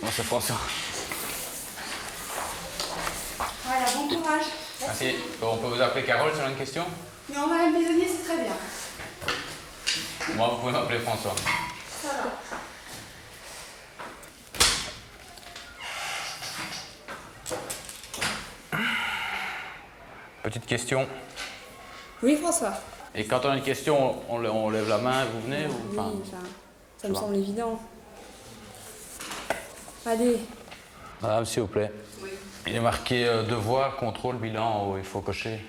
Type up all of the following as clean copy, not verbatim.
Bon, c'est François. Voilà, bon courage. Merci. Bon, on peut vous appeler Carole sur une question? Non, Madame Besonnier, c'est très bien. Moi, vous pouvez m'appeler François. Ça va. Petite question. Oui, François. Et quand on a une question, on lève la main, vous venez ou... Oui, enfin, ça me semble évident. Allez. Madame, s'il vous plaît. Oui. Il est marqué devoir, contrôle, bilan en haut. Il faut cocher.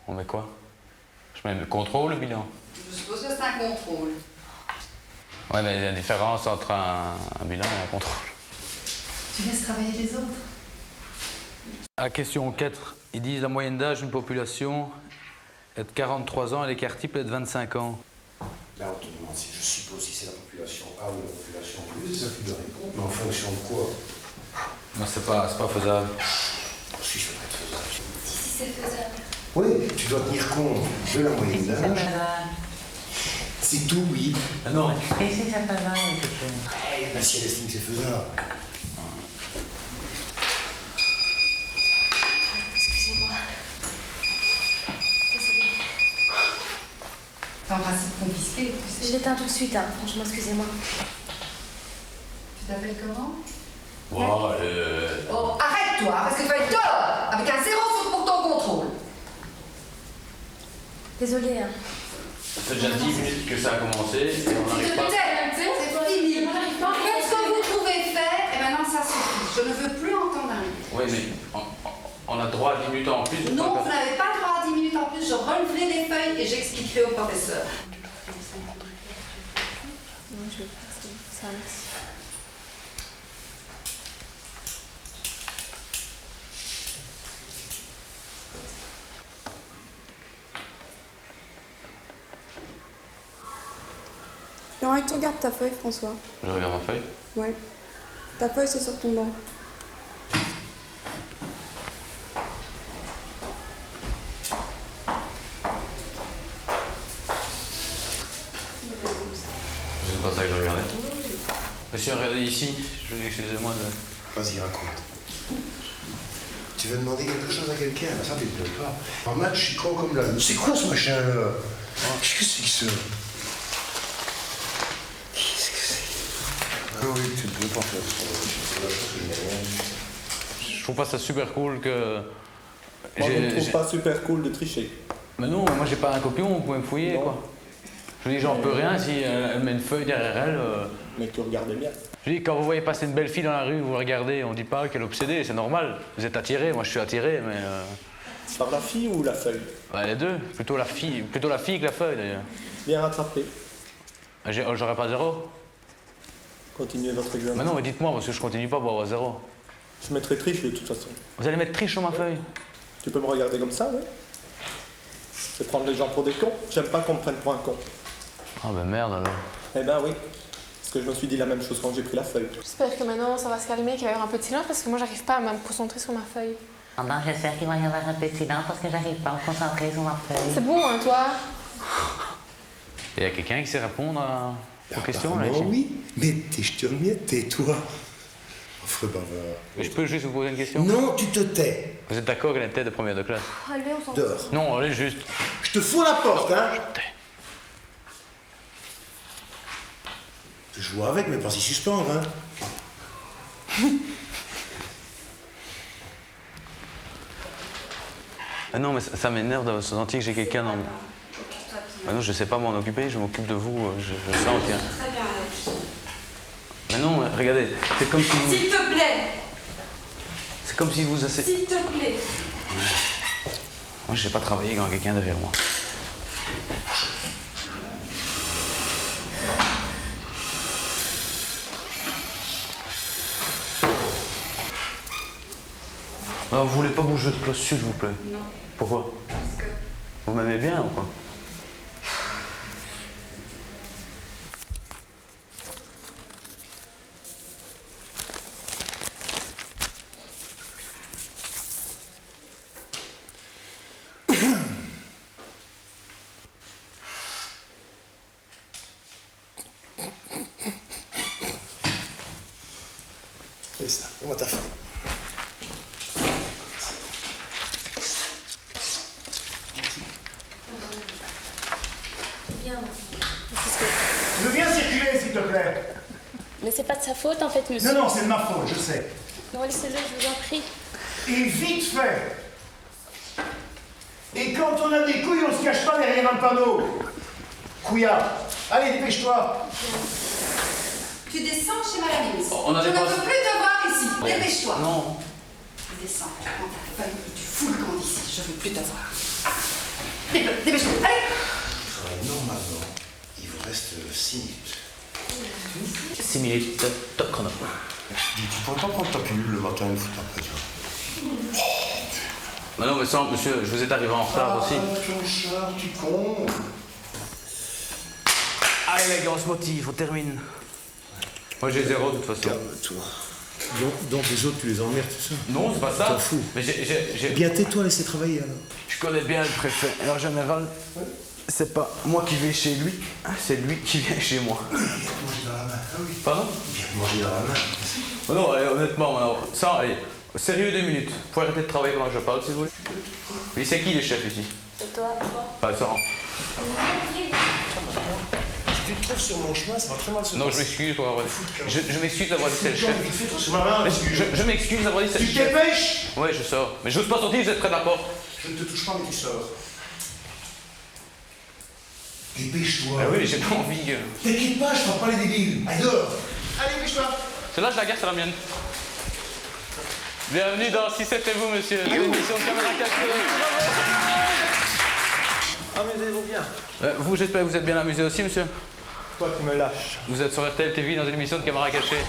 On met quoi? Je mets contrôle ou bilan? Je suppose que c'est un contrôle. Ouais, mais il y a une différence entre un bilan et un contrôle. Tu laisses travailler les autres. À la question 4, ils disent la moyenne d'âge d'une population est de 43 ans et l'écart type est de 25 ans. Là, on te demande si je suppose si c'est la population A ou la population B, c'est ça qui doit répondre. Mais en fonction de quoi? Non, c'est pas faisable. Si, ça doit être faisable. Si, c'est faisable. Oui, tu dois tenir compte de la moyenne d'âge. C'est tout, oui. Ah non. Et si ça fait 20, Ben, si elle estime que c'est faisable. Excusez-moi. Désolée. C'est en principe confisqué, tu sais. Je l'éteins tout de suite, hein. Franchement, excusez-moi. Tu t'appelles comment? Wow, Oh, arrête-toi, parce que tu vas être dehors avec un 0 pour ton contrôle. Désolée, hein. ça fait déjà 10 minutes que ça a commencé et on n'arrive pas. C'est fini. Faites ce que vous pouvez faire et maintenant ça suffit. Je ne veux plus entendre un mot. Oui, mais on a droit à 10 minutes en plus. Non, vous n'avez pas le droit à 10 minutes en plus. Je releverai les feuilles et j'expliquerai au professeur. Non, je vais pas. Ça, merci. J'aimerais que tu regardes ta feuille, François. Je regarde ma feuille. Ouais. Ta feuille, c'est sur ton banc. C'est pas ça que je regardais. Monsieur, regardez ici. Je veux excusez-moi de... Vas-y, raconte. Tu veux demander quelque chose à quelqu'un? Ça, tu ne peux pas. En match, je suis con comme là. C'est quoi ce machin-là? Qu'est-ce que c'est que ça? Qu'est-ce que c'est? Ah oui, tu ne peux pas faire ça. Je trouve pas ça super cool que... Moi, je ne trouve pas super cool de tricher. Mais non, moi j'ai pas un copion, vous pouvez me fouiller Non. quoi. Je dis, j'en peux rien si elle met une feuille derrière elle. Mais tu regardais bien. Je dis, quand vous voyez passer une belle fille dans la rue, vous regardez, on dit pas qu'elle est obsédée, c'est normal. Vous êtes attiré, moi je suis attiré, mais. Par la fille ou la feuille? Les deux, plutôt la fille que la feuille d'ailleurs. Bien rattrapé. J'aurais pas 0. Continuez votre examen. Mais non, mais dites-moi, parce que je continue pas pour avoir 0. Je mettrai triche de toute façon. Vous allez mettre triche sur ma feuille? Tu peux me regarder comme ça, oui? C'est prendre les gens pour des cons. J'aime pas qu'on me prenne pour un con. Ah ben merde alors. Eh ben oui. Parce que je me suis dit la même chose quand j'ai pris la feuille. J'espère que maintenant ça va se calmer, qu'il va y avoir un peu de silence parce que moi j'arrive pas à me concentrer sur ma feuille. Pendant, j'espère qu'il va y avoir un peu de silence parce que j'arrive pas à me concentrer sur ma feuille. C'est bon, hein, toi? Il y a quelqu'un qui sait répondre aux questions là ici? Oui, mais je te remets, tais-toi. Affreux bavard. Mais je peux juste vous poser une question? Non, tu te tais. Vous êtes d'accord qu'elle était de première de classe? Allez, on s'en Dehors. Non, allez juste. Je te fous à la porte, hein. Je joue avec, mais pas si suspendre, hein. Ah non, mais ça m'énerve de sentir que j'ai quelqu'un dans... Ah non, je sais pas m'en occuper, je m'occupe de vous, je sens qu'il y a... Très bien, Alex. Mais non, regardez, c'est comme si vous... S'il te plaît. C'est comme si vous... S'il te plaît. Moi, je sais pas travailler quand quelqu'un derrière moi. Alors, vous voulez pas bouger de place, s'il vous plaît? Non. Pourquoi? Parce que... Vous m'aimez bien ou quoi? Tenez ça, donne-moi ta feuille. Bien. Tu veux bien circuler, s'il te plaît? Mais c'est pas de sa faute en fait, monsieur. Non, non, c'est de ma faute, je sais. Non, laissez-le, je vous en prie. Et vite fait. Et quand on a des couilles, on se cache pas derrière un panneau. Couillard. Allez, dépêche-toi. Tu descends chez Madame Louise. On a Je ne dépassé. veux plus te voir ici. Bon. Dépêche-toi. Non. Tu descends, tu prends ta feuille et tu fous le camp d'ici. Je ne veux plus te voir. Dépêche-toi. Allez. Normalement, il vous reste 6 minutes. 6 minutes, top chrono. Tu pourrais pas prendre ta pilule le matin et foutre un peu, tu vois. Non, mais ça, monsieur, je vous ai arrivé en retard aussi. Clochard, tu con. Allez les gars, on se motive, on termine. Moi j'ai 0 de toute façon. Calme-toi. Donc les autres, tu les emmerdes, c'est ça? Non, c'est pas ça. T'en fous. Mais j'ai... Bien, tais-toi, laissez travailler alors. Je connais bien le préfet. Et en général, c'est pas moi qui vais chez lui, c'est lui qui vient chez moi. Viens manger dans la main. Ah oui. Pardon? Viens manger dans la main. Oh non, allez, honnêtement, alors, ça, allez, sérieux 2 minutes. Vous pouvez arrêter de travailler pendant que je parle si vous voulez. Mais c'est qui les chefs ici? C'est toi, Pas ça. Si tu te trouves sur mon chemin, ça va très mal se passer. Non, je m'excuse pour avoir... Je m'excuse d'avoir dit c'est le chef. Vite fait, toi, sur ma main. Mais je m'excuse d'avoir dit c'est le Tu chef. dépêches. Ouais, je sors. Mais j'ose pas sortir, vous êtes près de la porte. Je ne te touche pas, mais tu sors. Dépêche-toi. Ah oui, j'ai pas envie. T'inquiète pas, je frappe pas les débiles. Allez, dehors. Allez, dépêche-toi. Celle-là, je la garde, c'est la mienne. Bienvenue dans Si c'était vous, monsieur. L'émission Caméra Cachée. Amusez-vous bien. Vous, j'espère que vous êtes bien amusé aussi, monsieur. Toi qui me lâches. Vous êtes sur RTL TV dans une émission de Caméra Cachée.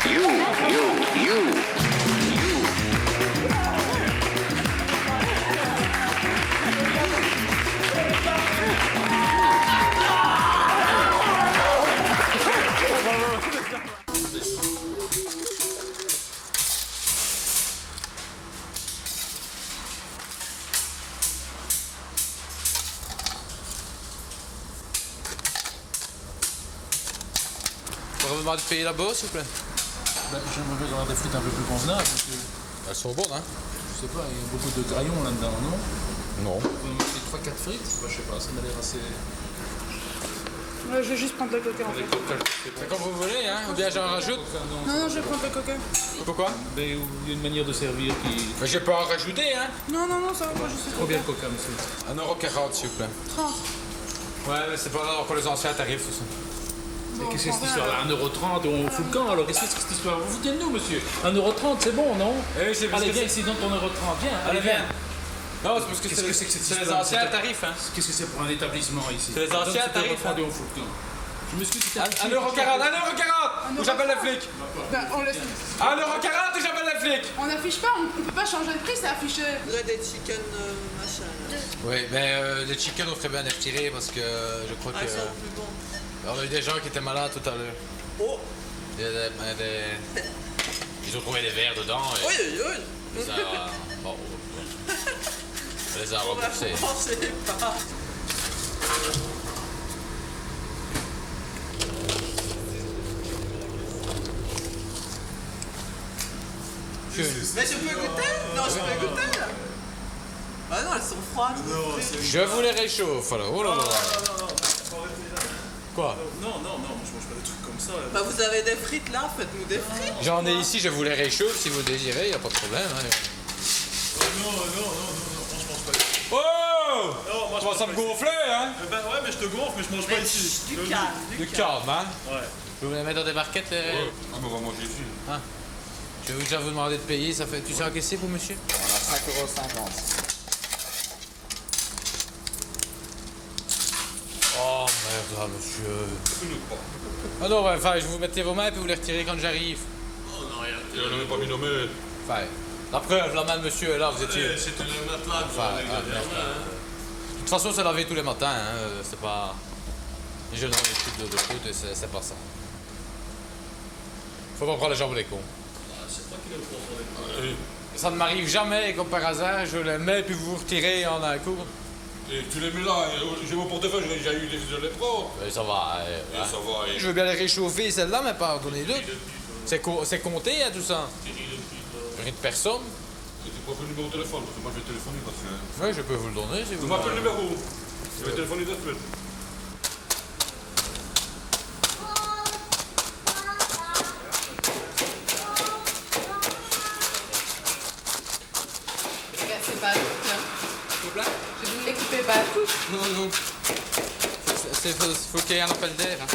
On va vous demander de payer là-bas, s'il vous plaît. J'aimerais avoir des frites un peu plus convenables, parce que, Elles sont bonnes, hein? je sais pas, il y a beaucoup de graillons là-dedans, non? Non. Vous pouvez me mettre 3-4 frites? Bah, je sais pas, ça m'a l'air assez... Ouais, je vais juste prendre le coca en fait. C'est comme vous voulez, hein? Ou bien j'en rajoute? Non, non, je vais prendre le coca. Pourquoi? Mais il y a une manière de servir qui... Mais j'ai pas en rajouter, hein? Non, non, non, ça va, moi je sais Combien le coca, monsieur? 1,40 €, s'il vous plaît. 30. Ouais, mais c'est pas là pour les anciens tarifs, tout ça. Mais qu'est-ce que c'est cette histoire-là? 1,30 €, on fout le camp, alors qu'est-ce que c'est que cette histoire? Vous foutez de nous, monsieur? 1,30 €, c'est bon, non? Oui, c'est parce Allez, que viens c'est... ici, donne ton 1,30 €, viens, Allez, viens. Non, c'est parce que Qu'est-ce que c'est que cette c'est les histoire? anciens tarifs, hein? Qu'est-ce que c'est pour un établissement ici? C'est les anciens Donne cet tarifs, 1,30 € et on fout le camp. Je m'excuse, c'était 1,40 €, 1,40 €! Ou j'appelle les flics! Ben, on laisse. 1,40 € ou j'appelle les flics! On n'affiche pas, on peut pas changer de prix, c'est affiché. Des chicken machin. Oui, mais les chicken, on ferait bien les retirer parce que je crois que... Ils sont plus bons. On a eu des gens qui étaient malades tout à l'heure. Oh. Ils ont trouvé des verres dedans et Oui, oui, oui. on les a... Bon, on les a remboursés. Pensez pas. Mais je peux goûter? Non, je peux goûter. Ah non, elles sont froides. Je vous les réchauffe alors. Oh là là. Quoi? Non, non, non, je mange pas des trucs comme ça. Bah vous avez des frites là, faites-nous des frites. J'en ai ici, je vous les réchauffe si vous désirez, il n'y a pas de problème. Hein. Non, franchement, je pas. Oh! Non, moi, Tu commences à me gonfler, hein? Ben ouais, mais je te gonfle, mais je mange pas ici. Du calme. Du calme, hein? Ouais. Vous les mettre dans des barquettes? Ah, mais on va manger ici. Ah. Je vais déjà vous demander de payer, ça fait... Tu sais encaisser pour monsieur? Voilà, 5,50 €. Oh merde, là, monsieur. Ah non, enfin, je vous mettez vos mains et puis vous les retirez quand j'arrive. Oh non, rien. Il n'en avait pas mis nos mains. Enfin, la preuve, la main de monsieur est là, vous étiez... C'était le matelas. Enfin, de toute façon, c'est lavé tous les matins, hein. C'est pas... Les jeunes ont des trucs de foot et c'est pas ça. Faut pas prendre les jambes les cons. C'est toi qui l'as proposé. Ça ne m'arrive jamais, comme par hasard, je les mets puis vous retirez en un coup. Et tu les mets là, j'ai mon portefeuille, j'ai déjà eu des les prendre. Ça va, Ça va, Je veux bien les réchauffer, celle-là, mais pas en donner d'autres. C'est compté, hein, tout ça. Thierry depuis. Rien de personne. Tu peux pas le numéro de téléphone, parce que moi je vais téléphoner parce que... Oui, je peux vous le donner si vous Tu m'appelles le numéro. Je vais téléphoner de suite. Regarde, c'est pas à tout, tiens. S'il vous plaît? Je dis l'équipez pas à tout. Non, non. Faut qu'il y ait un appel d'air. Hein.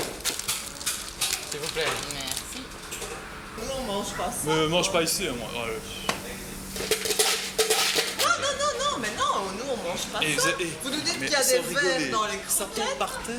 S'il vous plaît. Merci. Nous, on mange pas ça. Mais mange pas ici, moi. Non, mais non, nous, on mange pas ça. Vous nous dites qu'il y a des verres dans les Ça croquettes. tombe par terre.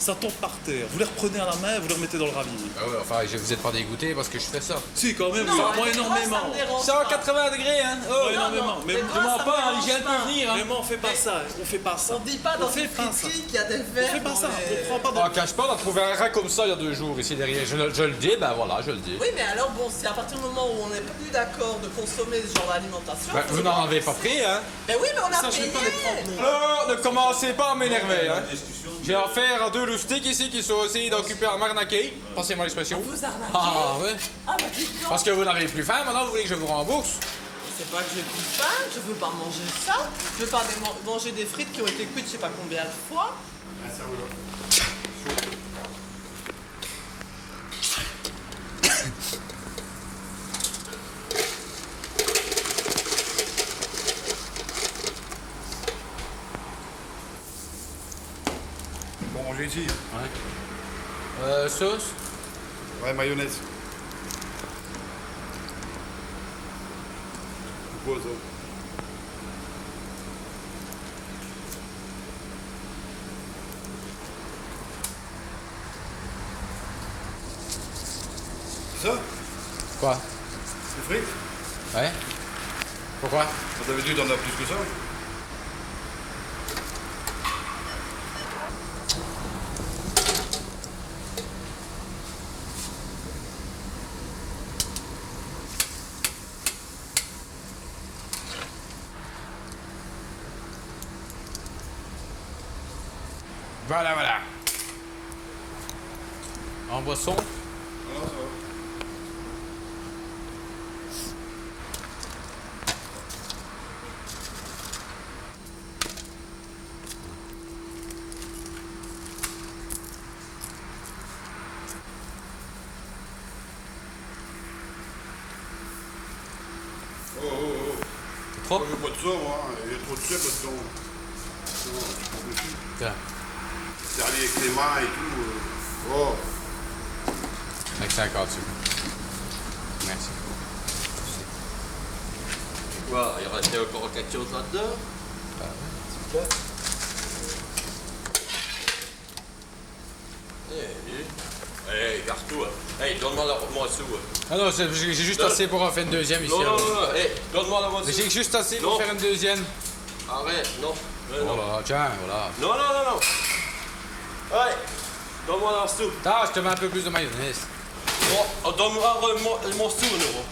Ça tombe par terre. Vous les reprenez à la main et vous les remettez dans le ravier. Ah ouais, enfin, vous êtes pas dégoûté parce que je fais ça. Si, quand même, Non, moi moi, énormément. ça me dérange 180 degrés, hein. Oh, énormément. Mais moi, vraiment ça pas, me hein, l'hygiène dérange peut venir. pas. Mais moi, on fait pas ça. On fait pas ça. On dit pas dans fait une pas ça. friterie qu'il y a des verres. On fait pas dans ça. les- On prend pas On cache pas, on a trouvé un rat comme ça il y a 2 jours ici derrière. Je le dis, ben voilà, je le dis. Oui, mais alors, bon, c'est à partir du moment où on n'est plus d'accord de consommer ce genre d'alimentation. Ben, vous n'en avez pas pris, hein. Mais oui, mais on a Ça, je payé. vais pas les prendre, non. Alors, ne commencez pas à m'énerver, hein. J'ai affaire à 2 loustiques ici qui sont essayés d'occuper un marnaquet. Passez-moi l'expression. Vous arnaquez. Ah, ouais. Ah, bah dites donc. Parce que vous n'avez plus faim, maintenant vous voulez que je vous rembourse. C'est pas que j'ai plus faim, je veux pas manger ça. Je veux pas manger des frites qui ont été cuites je sais pas combien de fois. Bon, manger ici. Sauce. Ouais, mayonnaise. Quoi ça? C'est ça? Quoi? Les frites? Ouais. Pourquoi? Vous avez dit d'en avoir plus que ça? Voilà, voilà. En boisson. Non, ça va. Oh, oh, oh. Trop? Je veux pas de ça, moi. Il y a trop de sucre là-dedans. Tiens. C'est allé avec les mains et tout. Oh. Avec 50 sucre. Merci. Quoi, il restait encore quelque chose là-dedans? Hey, garde-toi. Hey, donne-moi la moisson. Ah non, j'ai juste assez pour en faire une deuxième ici. Non, non, alors. non, hey, donne-moi la moisson. J'ai juste assez pour Non. faire une deuxième. Arrête, non. Non, Voilà, tiens, voilà. non, non, non, non. Allez, donne-moi la soupe. Ah, je te mets un peu plus de mayonnaise. Oh, donne-moi le morceau, non.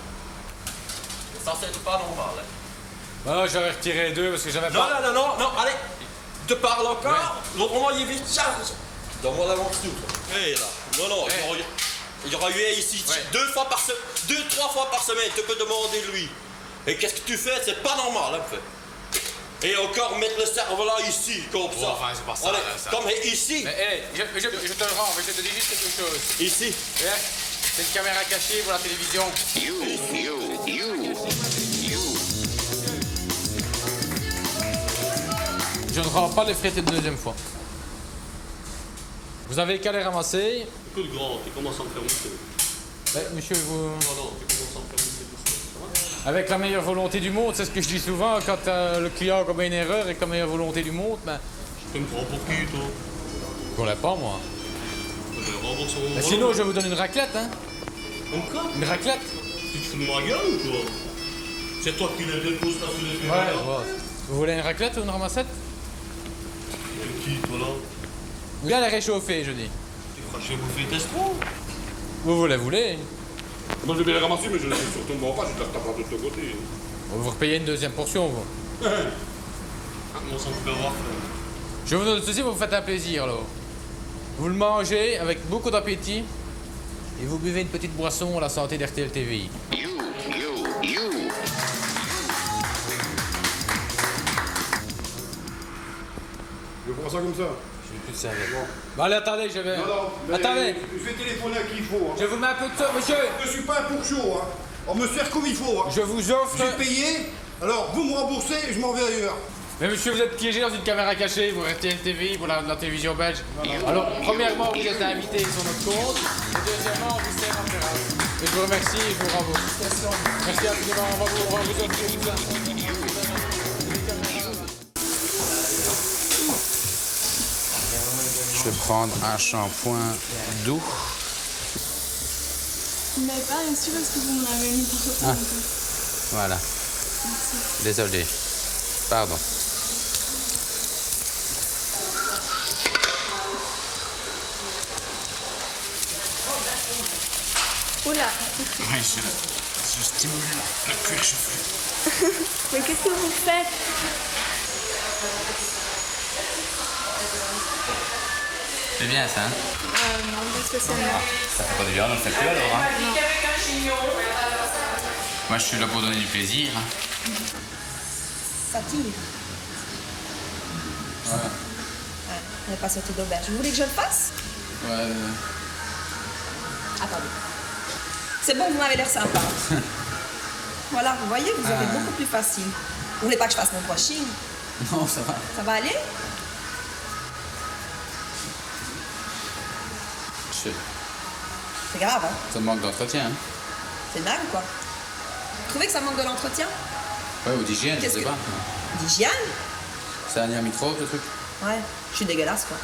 Ça, c'est pas normal. Hein. Ah, j'aurais retiré 2 parce que j'avais Non, pas. non, non, non, non, allez. Je te parle encore. L'autre moment, il est vite charge. Donne-moi la morceau. Hé, là. Non, non, il y aura eu ici 2-3 fois par semaine. Tu peux demander lui. Et qu'est-ce que tu fais? C'est pas normal, hein, fait. Et encore mettre le cerveau-là ici, comme ça. enfin, c'est pas ça, Allez, là, ça. comme ici. Mais hé, je te le rends, mais je te dis juste quelque chose. Ici. Yeah. C'est une caméra cachée pour la télévision. Je ne rends pas les frites une deuxième fois. Vous avez qu'à les ramasser. Écoute, grand, tu commences à me faire monter. Monsieur, vous... Non, non, tu commences à me faire monter. Avec la meilleure volonté du monde, c'est ce que je dis souvent, quand le client commet une erreur avec la meilleure volonté du monde, ben... Tu me prends pour qui, toi? Je connais pas, moi. Je vais rembourser mon Ben, sinon, je vais vous donner une raclette, hein. Encore? Une raclette. Tu te fous de ma gueule ou quoi? C'est toi qui le déposes, t'as sous les pieds. Ouais, je vois. Vous voulez une raclette ou une ramassette? C'est qui, toi, là? Ou bien la réchauffer, je dis. Tu crois que je vais bouffer tes estrons? Vous voulez. Moi, je vais les ramasser, mais je les laisse sur ton repas, je te la retape de ton côté. Vous repayez une deuxième portion, vous. Comment ça me fait avoir? Je vous donne ceci, vous vous faites un plaisir, là. Vous le mangez avec beaucoup d'appétit et vous buvez une petite boisson à la santé d'RTL TVI. You pas ça comme ça. Je vais plus de servir. Bon, allez, attendez, je vais... Non, non, mais Attendez. Je vais téléphoner à qui il faut. Hein. Je vous mets un peu de ça, monsieur. Je suis pas un pour chaud. Hein. On me sert comme il faut. Hein. Je vous offre... J'ai payé, alors vous me remboursez et je m'en vais ailleurs. Mais monsieur, vous êtes piégé dans une caméra cachée pour RTL TV, pour la télévision belge. Alors, premièrement, vous êtes invité sur notre compte. Et deuxièmement, on vous sert en terrasse. Et je vous remercie et je vous rembourse. Merci infiniment, on va vous offrir tout ça. Je vais prendre un shampoing doux. Vous n'avez pas reçu parce que vous m'en avez mis partout. Voilà. Merci. Désolé. Pardon. Oula. Oui, je stimule le cuir chevelu. Mais qu'est-ce que vous faites? C'est bien ça, hein? Non, pas spécialement. Ça fait pas du bien, on ne le fait plus alors, hein? Moi, je suis là pour donner du plaisir. Hein. Ça tire. Ouais. On n'est pas sauté d'auberge. Vous voulez que je le fasse? Ouais. Attendez. C'est bon, vous m'avez l'air sympa. Voilà, vous voyez, vous avez beaucoup plus facile. Vous voulez pas que je fasse mon brushing? Non, ça va. Ça va aller? Je sais. C'est grave, hein? Ça manque d'entretien, hein? C'est dingue, quoi. Vous trouvez que ça manque de l'entretien? Ouais, ou d'hygiène, je Qu'est-ce sais que- pas. D'hygiène? C'est un microbe, ce truc? Ouais, je suis dégueulasse, quoi.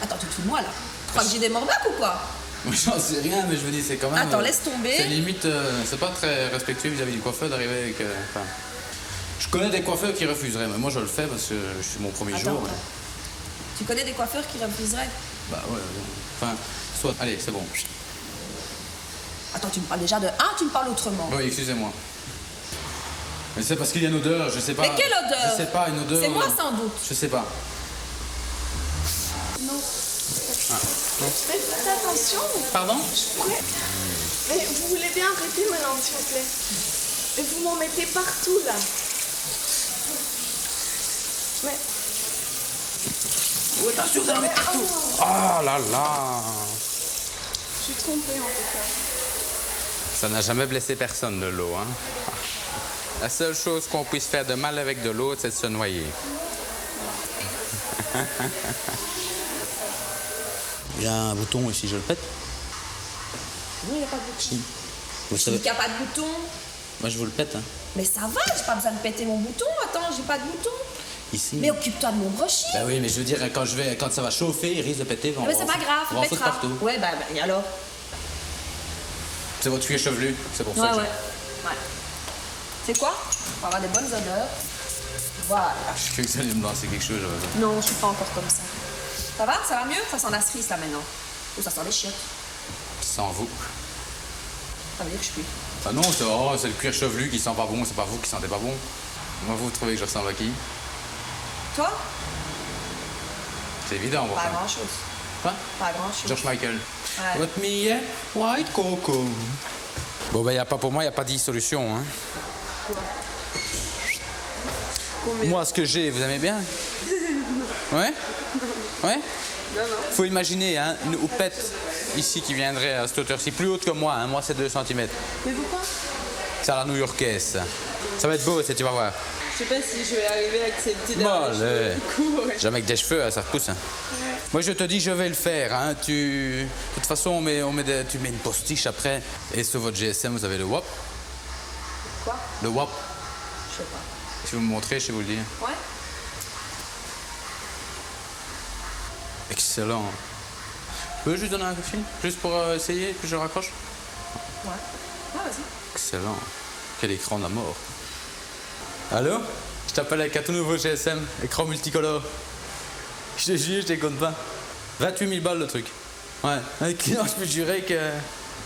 Attends, tu te fous de moi, là? Tu crois que j'ai des morbacs ou quoi? Moi, j'en sais rien, mais je veux dire, c'est quand même... Attends, laisse tomber. C'est limite... c'est pas très respectueux vis-à-vis du coiffeur d'arriver avec... enfin, je connais des coiffeurs qui refuseraient, mais moi, je le fais parce que je suis mon premier Attends, jour. attends. Tu connais des coiffeurs qui refuseraient? Bah ouais, enfin, soit... Allez, c'est bon. Attends, tu me parles déjà de... Ah, tu me parles autrement. Oui, excusez-moi. Mais c'est parce qu'il y a une odeur, je sais pas... Mais quelle odeur? Je sais pas, une odeur... C'est moi, sans doute. Je sais pas. Non. Ah, non. Mais faites attention. Pardon? Je pourrais... Mais vous voulez bien arrêter maintenant, s'il vous plaît. Mais vous m'en mettez partout, là. Mais... Oh, attention, vous en mettez partout. Oh là là. Je suis trompée, en tout cas. Ça n'a jamais blessé personne, de l'eau, hein. La seule chose qu'on puisse faire de mal avec de l'eau, c'est de se noyer. Il y a un bouton ici, je le pète? Non, il n'y a pas de bouton. Si. Vous Il savez... n'y a pas de bouton. Moi, je vous le pète, hein. Mais ça va, j'ai pas besoin de péter mon bouton. Attends, j'ai pas de bouton. Ici. Mais occupe-toi de mon brushing. Bah oui, mais je veux dire, quand ça va chauffer, il risque de péter. Mais c'est pas grave, on va en foutre pètera. partout. Ouais, bah, et alors? C'est votre cuir chevelu, c'est pour ça Ouais, que ouais. Ouais. C'est quoi? On va avoir des bonnes odeurs. Voilà. je cru que ça allait me lancer quelque chose. Non, je suis pas encore comme ça. Ça va? Ça va mieux? Ça sent la cerise, là, maintenant. Ou ça sent les chiottes. Sans vous. Ça veut dire que je pue. Ah non, c'est le cuir chevelu qui sent pas bon, c'est pas vous qui sentez pas bon. Moi, vous trouvez que je ressemble à qui? Toi? C'est évident, Pas pourtant. grand-chose. Quoi? Pas grand-chose. George Michael. Ouais. Votre millet, white coco. Bon, ben, pour moi, il n'y a pas 10 solutions. Hein. Moi, ce que j'ai, vous aimez bien? Ouais? Ouais? Faut imaginer, hein, une houppette ici qui viendrait à cette hauteur-ci, plus haute que moi. Hein. Moi, c'est 2 cm. Mais pourquoi? C'est à la new-yorkaise. Ça va être beau, tu vas voir. Je sais pas si je vais arriver avec ces petits Bon, derniers cheveux. Du coup, ouais. Jamais avec des cheveux, ça repousse. Hein. Ouais. Moi, je te dis, je vais le faire. Hein. De toute façon, tu mets une postiche après. Et sur votre GSM, vous avez le WAP. Quoi? Le WAP. Je sais pas. Si vous me montrez, je vais vous le dire. Ouais? Excellent. Tu peux juste donner un coup de fil? Juste pour essayer, puis je raccroche? Ouais. Ouais, vas-y. Excellent. Quel écran de la mort. Allô? Je t'appelle avec un tout nouveau GSM, écran multicolore. Je te jure, je déconne pas. 28 000 balles le truc. Ouais. Un client, je peux te jurer que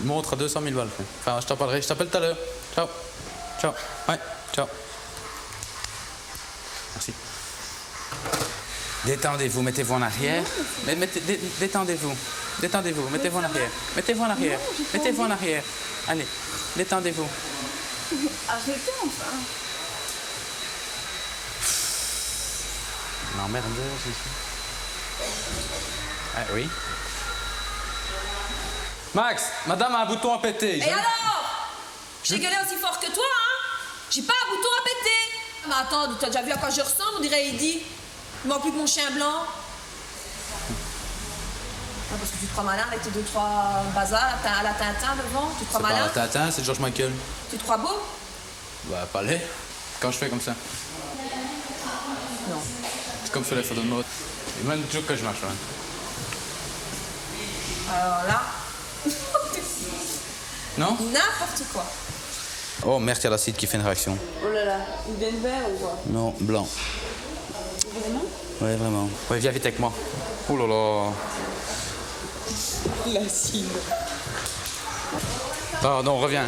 montre à 200 000 balles. Enfin, je t'appelle tout à l'heure. Ciao. Ciao. Ouais, ciao. Merci. Détendez-vous, mettez-vous en arrière. Mais détendez-vous. Détendez-vous, mettez-vous en arrière. Mettez-vous en arrière. Mettez-vous en arrière. Allez, détendez-vous. Arrêtez, enfin. Non, merde, c'est ça. Ah, oui. Max, madame a un bouton à péter. Et alors? J'ai gueulé aussi fort que toi, hein? J'ai pas un bouton à péter. Mais attends, t'as déjà vu à quoi je ressemble, on dirait Heidi. Il manque plus que mon chien blanc. Ah, parce que tu te crois malin avec tes 2-3 bazars à la Tintin devant. Tu te crois malin? C'est pas Tintin, c'est George Michael. Tu te crois beau? Bah, pas laid. Quand je fais comme ça. Non. C'est comme sur les photos de mode. Et même toujours que je marche, ouais. Alors là... Non? N'importe quoi. Oh merde, il y a l'acide qui fait une réaction. Oh là là, une veine vert ou quoi? Non, blanc. Vraiment? Ouais, vraiment. Ouais, viens vite avec moi. Oh là là. L'acide. Ah non, reviens.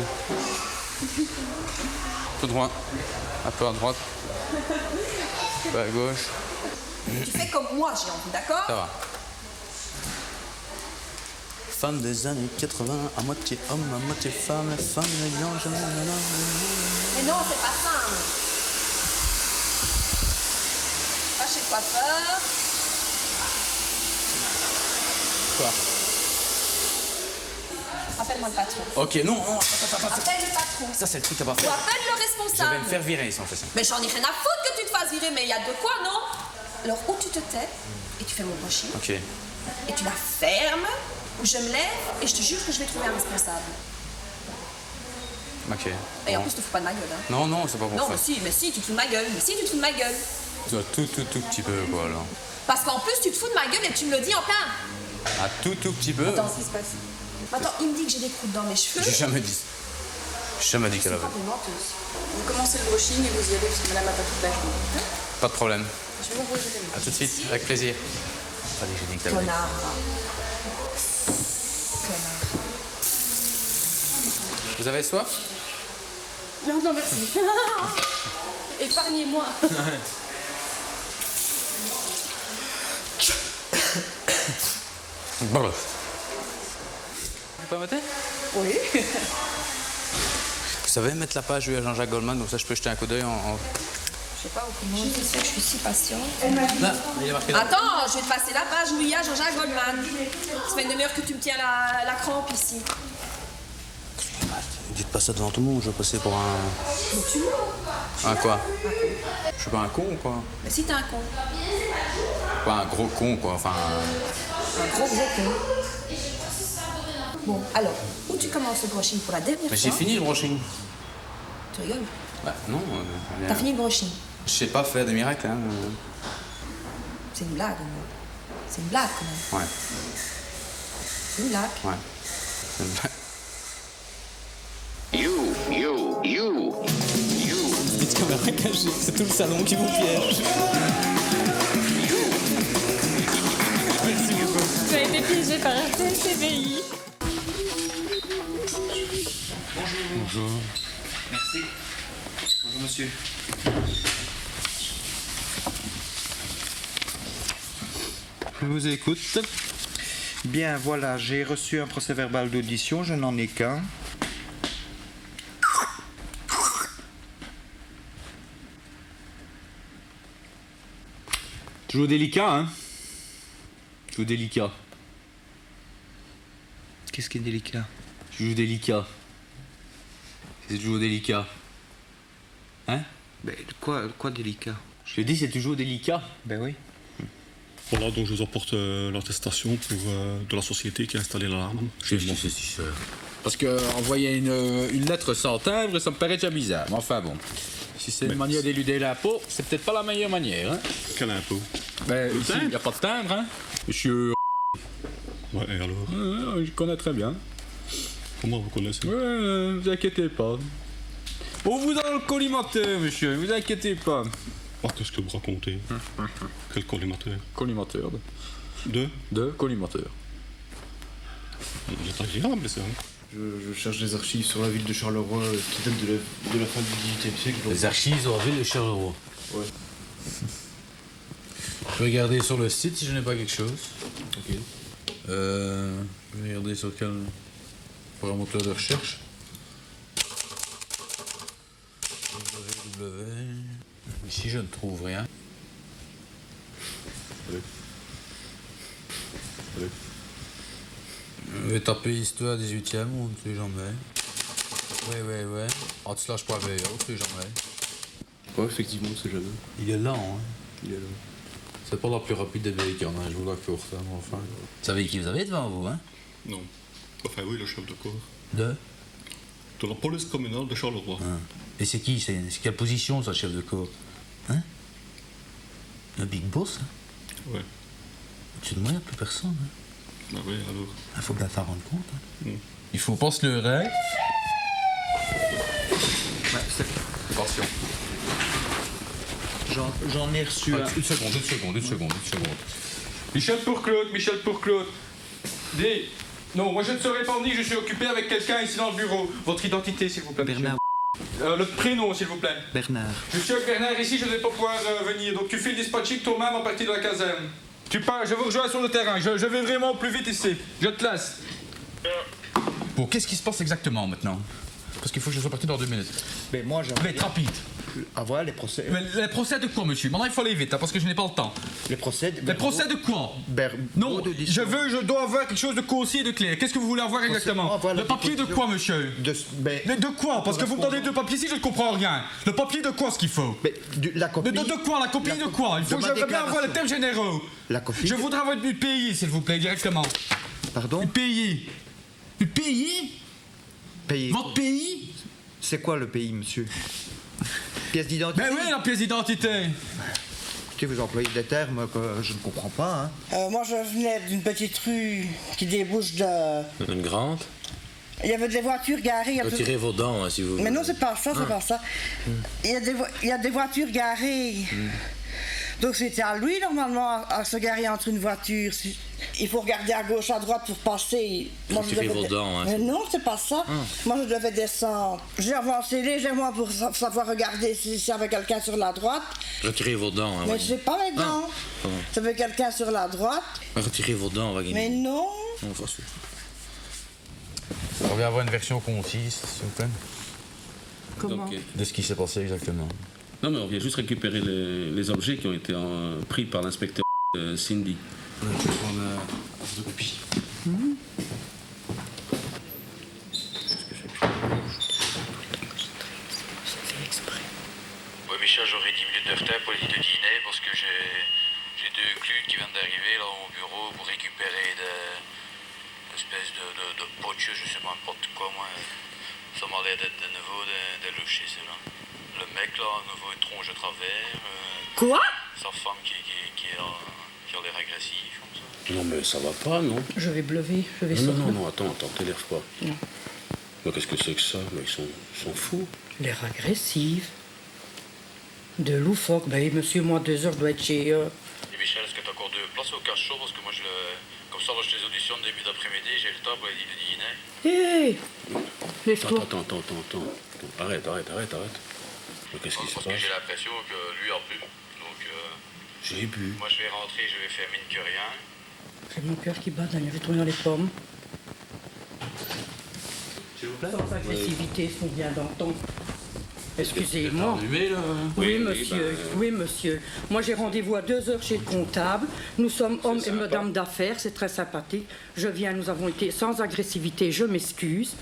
Tout droit. Un peu à droite. Un peu à gauche. Tu fais comme moi, j'ai envie, d'accord? Ça va. Femme des années 80, à moitié homme, à moitié femme, femme élégante, Mais non, c'est pas ça. Va chez le coiffeur. Quoi? Appelle-moi le patron. Ok, non, non, attends. Appelle le patron. Ça, c'est le truc à pas Ou faire. appelle le Je responsable. vais me faire virer si on fait ça. Mais j'en ai rien à foutre que tu te fasses virer, mais il y a de quoi, non? Alors, ou tu te tais, et tu fais mon brushing, Ok. et tu la fermes, ou je me lève, et je te jure que je vais trouver un responsable. Ok. Et en Bon. plus, te fous pas de ma gueule, hein. Non, non, c'est pas pour Non, ça. mais si, tu te fous de ma gueule. Mais si, tu te fous de ma gueule. Tu dois tout petit peu, quoi, alors. Parce qu'en plus, tu te fous de ma gueule et tu me le dis en plein. Ah, tout petit peu. Attends, qu'est-ce qui se passe? Attends, il me dit que j'ai des croûtes dans mes cheveux. J'ai jamais dit. J'ai jamais dit qu'elle avait. Une menteuse. Vous commencez le brushing et vous y allez parce que madame a pas toute la journée. Pas de problème. Je vais vous rejoindre. À tout de suite, avec plaisir. Fallait que j'ai dit que t'avais. Connard. Connard. Vous avez soif? Non, non, merci. Épargnez-moi. Bon. Vous permettez? Oui. Vous savez mettre la page à Jean-Jacques Goldman, donc ça je peux jeter un coup d'œil en... Je sais pas comment je sais que je suis si patiente. Là, il est marqué là. Attends, je vais te passer la page Louis à Jean-Jacques Goldman. Ça fait une demi-heure que tu me tiens la crampe ici. Dites pas ça devant tout le monde, je vais passer pour un... Mais tu mens. Un quoi? Je suis pas un con, quoi. Mais si t'es un con. Pas un gros con, quoi, enfin... Un gros con. Bon, alors, où tu commences le brushing pour la dernière Mais fois? j'ai fini le brushing. Tu rigoles? Bah non. T'as fini le brushing? Je sais pas faire des miracles, hein. C'est une blague, moi. C'est une blague, quand même. Ouais, C'est une blague. ouais. C'est une blague. Petite caméra cachée, c'est tout le salon qui vous piège. Merci beaucoup. Tu as été piégé par RTL TVI. Bonjour. Merci. Bonjour monsieur. Je vous écoute. Bien, voilà, j'ai reçu un procès-verbal d'audition, je n'en ai qu'un. Toujours délicat, hein? Toujours délicat. Qu'est-ce qui est délicat? Toujours délicat. C'est toujours délicat. Hein? Ben, quoi délicat? Je te dis, c'est toujours délicat. Ben oui. Voilà, donc je vous apporte l'attestation de la société qui a installé l'alarme. Parce qu'envoyer une lettre sans timbre, ça me paraît déjà bizarre. Mais enfin bon, si c'est une manière d'éluder l'impôt, c'est peut-être pas la meilleure manière. Hein? Quel impôt? Ben, ici, il n'y a pas de timbre, hein? Monsieur... Ouais, et alors? Je connais très bien. Comment vous connaissez? Ouais, vous inquiétez pas. On vous donne le collimateur, monsieur, vous inquiétez pas. Ah, qu'est-ce que vous racontez? Quel collimateur? Collimateur. De collimateur. Il est agréable, ça. Je cherche des archives sur la ville de Charleroi qui datent de la fin du XVIIIe siècle. Les archives sur la ville de Charleroi. Ouais. Je vais regarder sur le site si je n'ai pas quelque chose. Ok. Je vais regarder sur quel programme moteur de recherche. www. Ici je ne trouve rien. vais taper histoire 18ème, on ne sait jamais. Ouais. Ah, tu lâches pas veille, on ne sait jamais. Ouais, effectivement, on sait jamais. Il est lent, hein. Il est là. C'est pas la plus rapide des véhicules, hein, je vous l'accorde, ça, mais enfin. Vous savez qui vous avez devant vous, hein? Non. Enfin, oui, le chef de corps. De la police communale de Charleroi. Ah. Et c'est qui? C'est quelle position, ça, chef de corps? Hein? Un big boss, hein? Ouais. Au-dessus de moi, il n'y a plus personne, hein? Ah oui, alors. Il faut bien s'en rendre compte, hein? Mm. Il faut pas se leurrer. Attention. J'en ai reçu un. Une seconde. Michel pour Claude. Dis. Non, moi je ne serai pas venu, je suis occupé avec quelqu'un ici dans le bureau. Votre identité, s'il vous plaît. Bernard. Le prénom, s'il vous plaît. Bernard. Je suis avec Bernard ici, je ne vais pas pouvoir venir. Donc tu fais le dispatching toi-même à partir de la caserne. Tu pars, je vous rejoins sur le terrain. Je vais vraiment au plus vite ici. Je te laisse. Bon, qu'est-ce qui se passe exactement maintenant? Parce qu'il faut que je sois parti dans 2 minutes. Mais moi, Mais être rapide. Avoir les procès. Mais les procès de quoi, monsieur? Maintenant, il faut aller vite, hein, parce que je n'ai pas le temps. Les procès. Les procès de quoi? Non, je dois avoir quelque chose de concis et de clair. Qu'est-ce que vous voulez avoir exactement? Le papier de quoi, monsieur? De quoi? Parce que vous me donnez 2 papiers ici, je ne comprends rien. Le papier de quoi, ce qu'il faut? La copie. De quoi? La copie de quoi? Il faut que je bien avoir les termes généraux. La copie. Je voudrais avoir une pays, s'il vous plaît, directement. Pardon? Une pays. Une pays? Pays. Votre pays? C'est quoi le pays, monsieur? Pièce d'identité? Ben oui, la pièce d'identité. Écoutez, vous employez des termes que je ne comprends pas, hein. Moi, je venais d'une petite rue qui débouche de... Une grande? Il y avait des voitures garées... Retirez vos dents, hein, si vous... Mais non, c'est pas ça, c'est pas ça. Il y a des voitures garées. Donc c'était à lui, normalement, à se garer entre une voiture. Il faut regarder à gauche, à droite pour passer. Retirez vos dents, hein. Mais non, c'est pas ça. Moi, je devais descendre. J'ai avancé légèrement pour savoir regarder s'il y avait quelqu'un sur la droite. Retirez vos dents, hein. Mais je n'ai pas mes dents. Il y avait quelqu'un sur la droite. Retirez vos dents, Wagner. Mais non. On vient avoir une version concise, s'il vous plaît. Comment? De ce qui s'est passé exactement. Non, mais on vient juste récupérer les objets qui ont été pris par l'inspecteur Cindy. Je vais prendre la photocopie. Oui, Michel, j'aurai 10 minutes de retard pour le dîner parce que j'ai 2 clunes qui viennent d'arriver là au bureau pour récupérer des espèces de poches, je sais pas n'importe quoi, moi. Ça m'a l'air d'être de nouveau des louchés, c'est là. Le mec là, à nouveau, il tronche de travers. Quoi? Sa femme qui a l'air agressive, comme ça. Non, mais ça va pas, non? Je vais bleuver, je vais Non, sortir. non, attends, t'énerve pas. Non. Mais qu'est-ce que c'est que ça? Mais ils sont fous. L'air agressif. De loufoque. Ben, monsieur, moi, 2 heures, je dois être chez... Et Michel, est-ce que t'as encore 2 places au cachot? Parce que moi, comme ça, là, je les auditionne début d'après-midi, j'ai le temps pour les dîner. Hé! Lève-toi. Attends. Arrête. Mais qu'est-ce qui se passe? Parce que j'ai l'impression que lui a bu. Donc, j'ai bu. Moi, je vais rentrer, je vais faire mine que rien. C'est mon cœur qui bat, Daniel. Je vais tourner dans les pommes. S'il vous plaît? Sans agressivité, ce qu'on vient d'entendre. Excusez-moi. Oui, monsieur. Oui, monsieur. Moi, j'ai rendez-vous à 2 heures chez le comptable. Nous sommes hommes et madame d'affaires. C'est très sympathique. Je viens, nous avons été sans agressivité. Je m'excuse.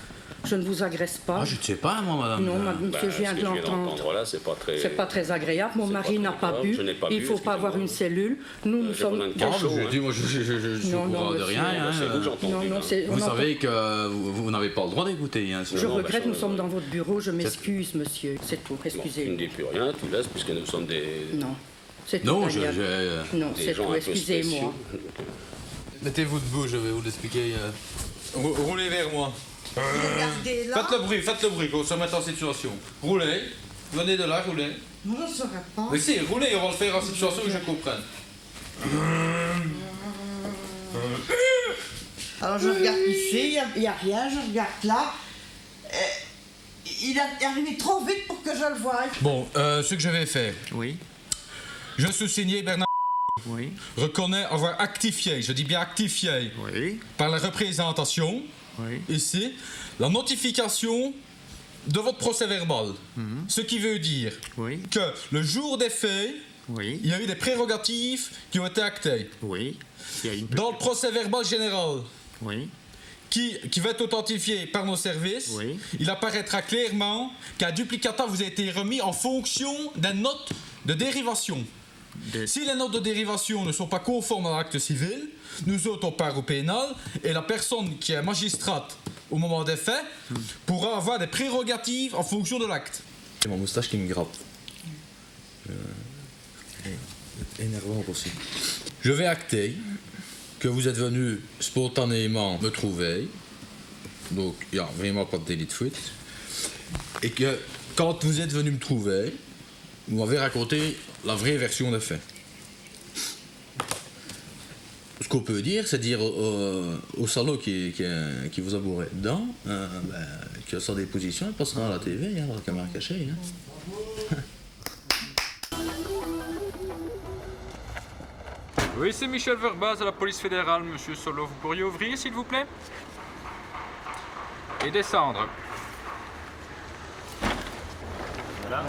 Je ne vous agresse pas. Ah, je ne sais pas, moi, madame. Non, monsieur, je viens de l'entendre. Là, c'est pas très... C'est pas très agréable. Mon mari n'a pas bu. Il ne faut pas avoir une cellule. Nous sommes... Je suis au courant de rien. Hein. Vous savez que vous n'avez pas le droit d'écouter. Hein, je regrette, nous sommes dans votre bureau. Je m'excuse, monsieur. C'est tout. Excusez. Tu ne dis plus rien, tu laisses, puisque nous sommes des... Non. C'est tout. Non, non, c'est tout. Excusez-moi. Mettez-vous debout, je vais vous l'expliquer. Roulez vers moi. Faites le bruit, qu'on se mette en situation. Roulez. Venez de là, roulez. Non, je ne saurais pas. Mais si, roulez, on va le faire en situation que je comprenne. Alors je regarde ici, il n'y a rien, je regarde là. Il est arrivé trop vite pour que je le voie. Bon, ce que je vais faire. Oui. Je suis signé Bernard. Oui. Reconnais avoir actifié, je dis bien actifié. Oui. Par la représentation. Oui. Ici, la notification de votre procès verbal. Ce qui veut dire que le jour des faits, il y a eu des prérogatives qui ont été actées. Oui. Dans le procès verbal général, qui va être authentifié par nos services, il apparaîtra clairement qu'un duplicateur vous a été remis en fonction d'un note de dérivation. Si les notes de dérivation ne sont pas conformes à l'acte civil, nous autres on part au pénal et la personne qui est magistrate au moment des faits pourra avoir des prérogatives en fonction de l'acte. C'est mon moustache qui me gratte. Énervant aussi. Je vais acter que vous êtes venu spontanément me trouver, donc il n'y a vraiment pas de délit de fuite, et que quand vous êtes venu me trouver, vous m'avez raconté la vraie version des faits. Ce qu'on peut dire, c'est dire au salaud qui vous a bourré dedans, que sa déposition elle passera à la TV, dans la caméra cachée. Oui, c'est Michel Verbaz à la police fédérale. Monsieur Solo, vous pourriez ouvrir, s'il vous plaît? Et descendre. Voilà.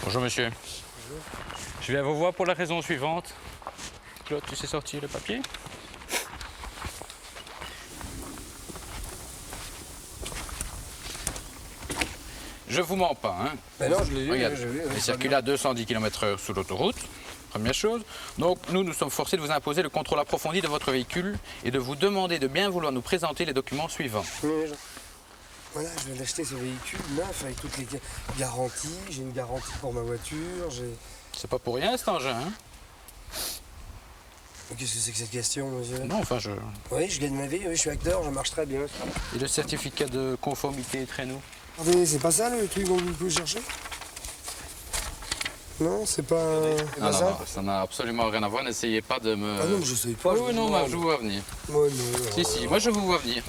Bonjour, monsieur. Bonjour. Je viens vous voir pour la raison suivante. Claude, tu sais sortir le papier? Je vous mens pas, hein. Ben non, je l'ai vu. Regarde, je l'ai vu, il circule à 210 km/h sur l'autoroute, première chose. Donc nous sommes forcés de vous imposer le contrôle approfondi de votre véhicule et de vous demander de bien vouloir nous présenter les documents suivants. Voilà, je viens d'acheter ce véhicule neuf avec toutes les garanties. J'ai une garantie pour ma voiture. C'est pas pour rien cet engin, hein. Qu'est-ce que c'est que cette question, monsieur? Non, enfin je... Oui, je gagne ma vie, oui, je suis acteur, je marche très bien. Et le certificat de conformité traîneau? Attendez, c'est pas ça le truc dont vous pouvez chercher? Non, c'est pas... Non, ça n'a absolument rien à voir, n'essayez pas de me... Ah non, je sais pas. Oui, non, je vous vois venir. Moi, non. Si, moi je vous vois venir.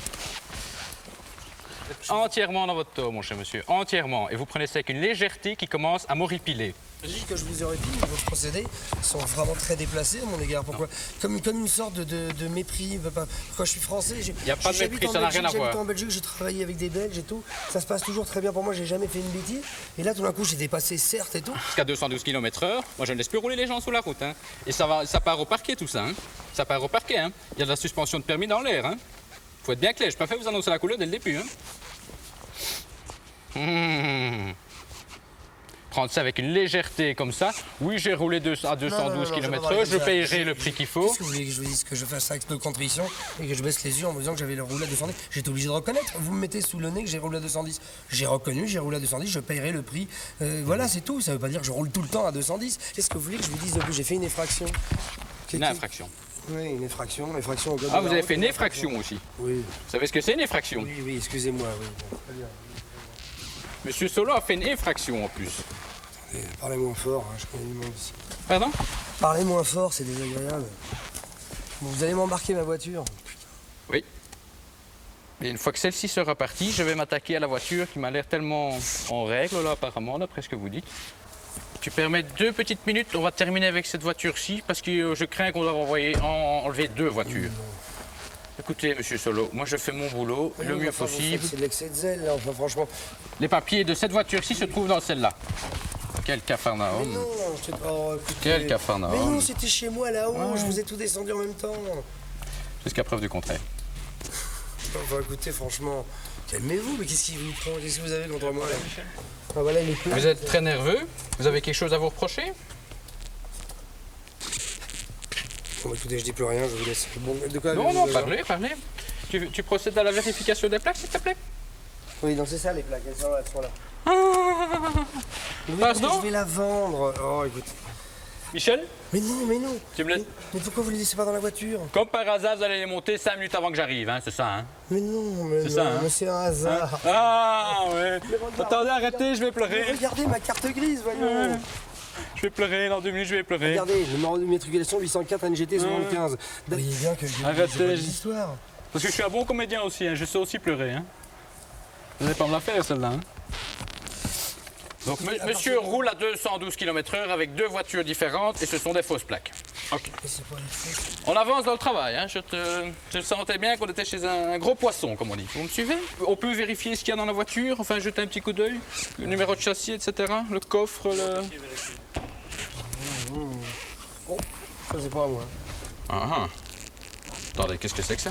Entièrement dans votre tort, mon cher monsieur, entièrement. Et vous prenez ça avec une légèreté qui commence à m'horripiler. Je dis que je vous aurais dit, vos procédés sont vraiment très déplacés à mon égard. Pourquoi? Comme une sorte de mépris. Quand je suis français, il n'y a pas de mépris, ça n'a rien à voir. J'habite en Belgique, j'ai travaillé avec des Belges et tout. Ça se passe toujours très bien pour moi, j'ai jamais fait une bêtise. Et là, tout d'un coup, j'ai dépassé, certes et tout. Jusqu'à 212 km/h, moi je ne laisse plus rouler les gens sous la route. Hein. Et ça part au parquet tout ça. Hein. Ça part au parquet. Hein. Il y a de la suspension de permis dans l'air. Hein. Faut être bien clair, je peux pas vous annoncer la couleur dès le début. Hein. Prendre ça avec une légèreté comme ça. Oui, j'ai roulé à 212 km/h, je payerai le prix qu'il faut. Qu'est-ce que vous voulez que je vous dise? Que je fasse acte de contrition et que je baisse les yeux en me disant que j'avais le roulé à 210? J'étais obligé de reconnaître. Vous me mettez sous le nez que j'ai roulé à 210. J'ai reconnu, j'ai roulé à 210, je payerai le prix. Voilà, c'est tout. Ça veut pas dire que je roule tout le temps à 210. Qu'est-ce que vous voulez que je vous dise de plus? J'ai fait une infraction. Une infraction? Oui, une infraction. Ah, vous avez fait une effraction aussi? Oui. Vous savez ce que c'est une effraction? Oui, excusez-moi. Oui. Bon, très bien. Monsieur Solo a fait une infraction en plus. Parlez moins fort, hein, je connais du monde ici. Pardon? Parlez moins fort, c'est désagréable. Vous allez m'embarquer ma voiture? Oui. Et une fois que celle-ci sera partie, je vais m'attaquer à la voiture qui m'a l'air tellement en règle, là, apparemment, d'après ce que vous dites. Tu permets 2 petites minutes, on va terminer avec cette voiture-ci, parce que je crains qu'on doit enlever 2 voitures. Écoutez, monsieur Solo, moi je fais mon boulot le mieux possible. C'est de l'excès de zèle, là, enfin franchement. Les papiers de cette voiture-ci se trouvent dans celle-là. Quel cafarnaum. Mais non, Quel cafarnaum. Mais non, c'était chez moi là-haut, je vous ai tout descendu en même temps. Jusqu'à preuve du contraire. Enfin écoutez, franchement, calmez-vous, mais qu'est-ce qui vous prend? Qu'est-ce que vous avez contre moi là? Ah, voilà, vous êtes très nerveux? Vous avez quelque chose à vous reprocher? Bon, écoutez, je dis plus rien, je vous laisse. Bon, de quoi non, parlez. Tu procèdes à la vérification des plaques, s'il te plaît? Oui, donc c'est ça les plaques, elles sont là. Pardon? Je vais la vendre. Oh, écoute. Michel? Mais non. Tu me laisses... Mais pourquoi vous les laissez pas dans la voiture? Comme par hasard, vous allez les monter 5 minutes avant que j'arrive, hein, c'est ça, hein? Mais non, c'est un hasard. Hein? Ah, ouais. Attendez, arrêtez, je vais pleurer. Mais regardez ma carte grise, voyons. Je vais pleurer, dans 2 minutes, je vais pleurer. Regardez, le numéro d'immatriculation 804 NGT 75. Vous voyez bien que arrêtez l'histoire. Parce que je suis un bon comédien aussi, hein. Je sais aussi pleurer, hein. Vous n'allez pas me la faire, celle-là, hein. Donc, monsieur roule à 212 km/h avec 2 voitures différentes et ce sont des fausses plaques. Ok. On avance dans le travail, hein. Je sentais bien qu'on était chez un gros poisson, comme on dit. Vous me suivez? On peut vérifier ce qu'il y a dans la voiture, enfin jeter un petit coup d'œil, le numéro de châssis, etc. Le coffre, le... Oh, ça c'est pas à moi. Ah. Attendez, qu'est-ce que c'est que ça?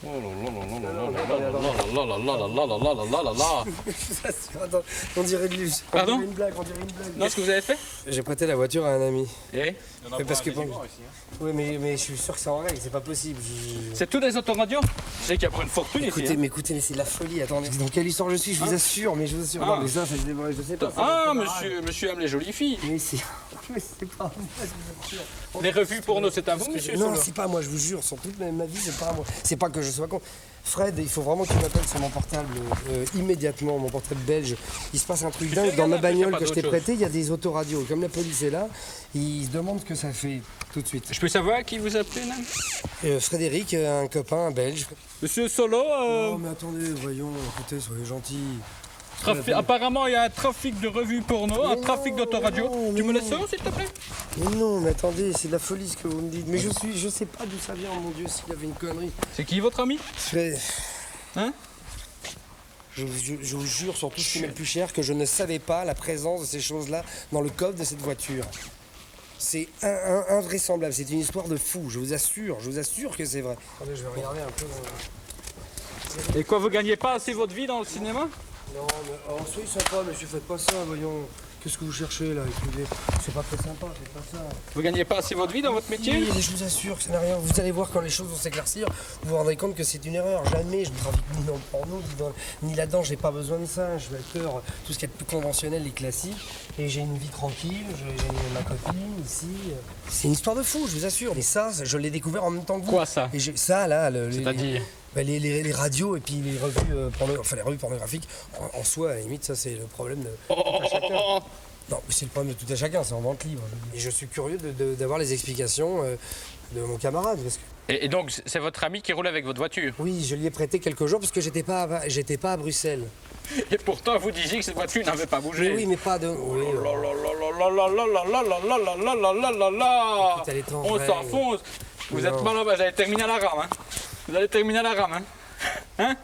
Oh là là là là là là là là là là là là là. Attends, on dirait de l'use. Pardon? On dirait une blague, on dirait une blague. Non, ce que vous avez fait? J'ai prêté la voiture à un ami. Et? Mais parce que bon, oui, mais je suis sûr que c'est en règle, c'est pas possible. C'est tous des autoradios? Je sais qu'il y a pour une fortune écoutez, ici. mais écoutez, mais c'est de la folie. Attendez, dans quelle histoire je suis? Je vous assure, mais je vous assure. Ah. Non, mais ça, je sais pas. Ah, monsieur aime les jolies filles. Mais c'est pas moi, je vous assure. Les revues porno, c'est à vous, monsieur Non, Solo? c'est pas moi, je vous jure. Sur toute ma vie, c'est pas moi. C'est pas que je sois con. Fred, il faut vraiment qu'il m'appelle sur mon portable immédiatement, mon portable belge. Il se passe un truc dingue. Dans ma bagnole que je t'ai prêtée, il y a des autoradios. Comme la police est là, ils se demandent ce que ça fait tout de suite. Je peux savoir qui vous appelez, là? Frédéric, un copain, un belge. Monsieur Solo, Non, mais attendez, voyons, écoutez, soyez gentils. Apparemment, il y a un trafic de revues porno, un trafic d'autoradio. Tu me laisses ça, s'il te plaît? Mais non, mais attendez, c'est de la folie ce que vous me dites. Mais je sais pas d'où ça vient, mon Dieu, s'il y avait une connerie. C'est qui votre ami? Hein? Je vous jure, surtout ce qui m'est le plus cher, que je ne savais pas la présence de ces choses-là dans le coffre de cette voiture. C'est invraisemblable, c'est une histoire de fou, je vous assure que c'est vrai. Attendez, je vais regarder un peu. Et quoi, vous gagnez pas assez votre vie dans le cinéma? Non, mais soyez sympa, monsieur, faites pas ça, voyons. Qu'est-ce que vous cherchez là? Écoutez, c'est pas très sympa, faites pas ça. Vous gagnez pas assez votre vie dans votre métier? Oui, mais je vous assure que ça n'a rien. Vous allez voir quand les choses vont s'éclaircir, vous vous rendrez compte que c'est une erreur. Jamais je ne trafique ni dans le porno, ni là-dedans, j'ai pas besoin de ça. Je vais acteur tout ce qui est plus conventionnel et classique. Et j'ai une vie tranquille, j'ai ma copine ici. C'est une histoire de fou, je vous assure. Mais ça, je l'ai découvert en même temps que vous. Quoi ça? Et ça là, c'est-à-dire les radios et puis les revues pornographiques, en soi, à la limite, ça c'est le problème de tout à chacun. Non, mais c'est le problème de tout à chacun, c'est en vente libre. Et je suis curieux d'avoir les explications de mon camarade. Parce que... et donc, c'est votre ami qui roule avec votre voiture? Oui, je lui ai prêté quelques jours parce que j'étais pas à Bruxelles. Et pourtant, vous disiez que cette voiture n'avait pas bougé. Mais oui, mais pas de... Oui, on s'enfonce. Vous êtes mal, vous allez terminer à la rame, hein? Vous allez terminer à la rame, hein? Hein?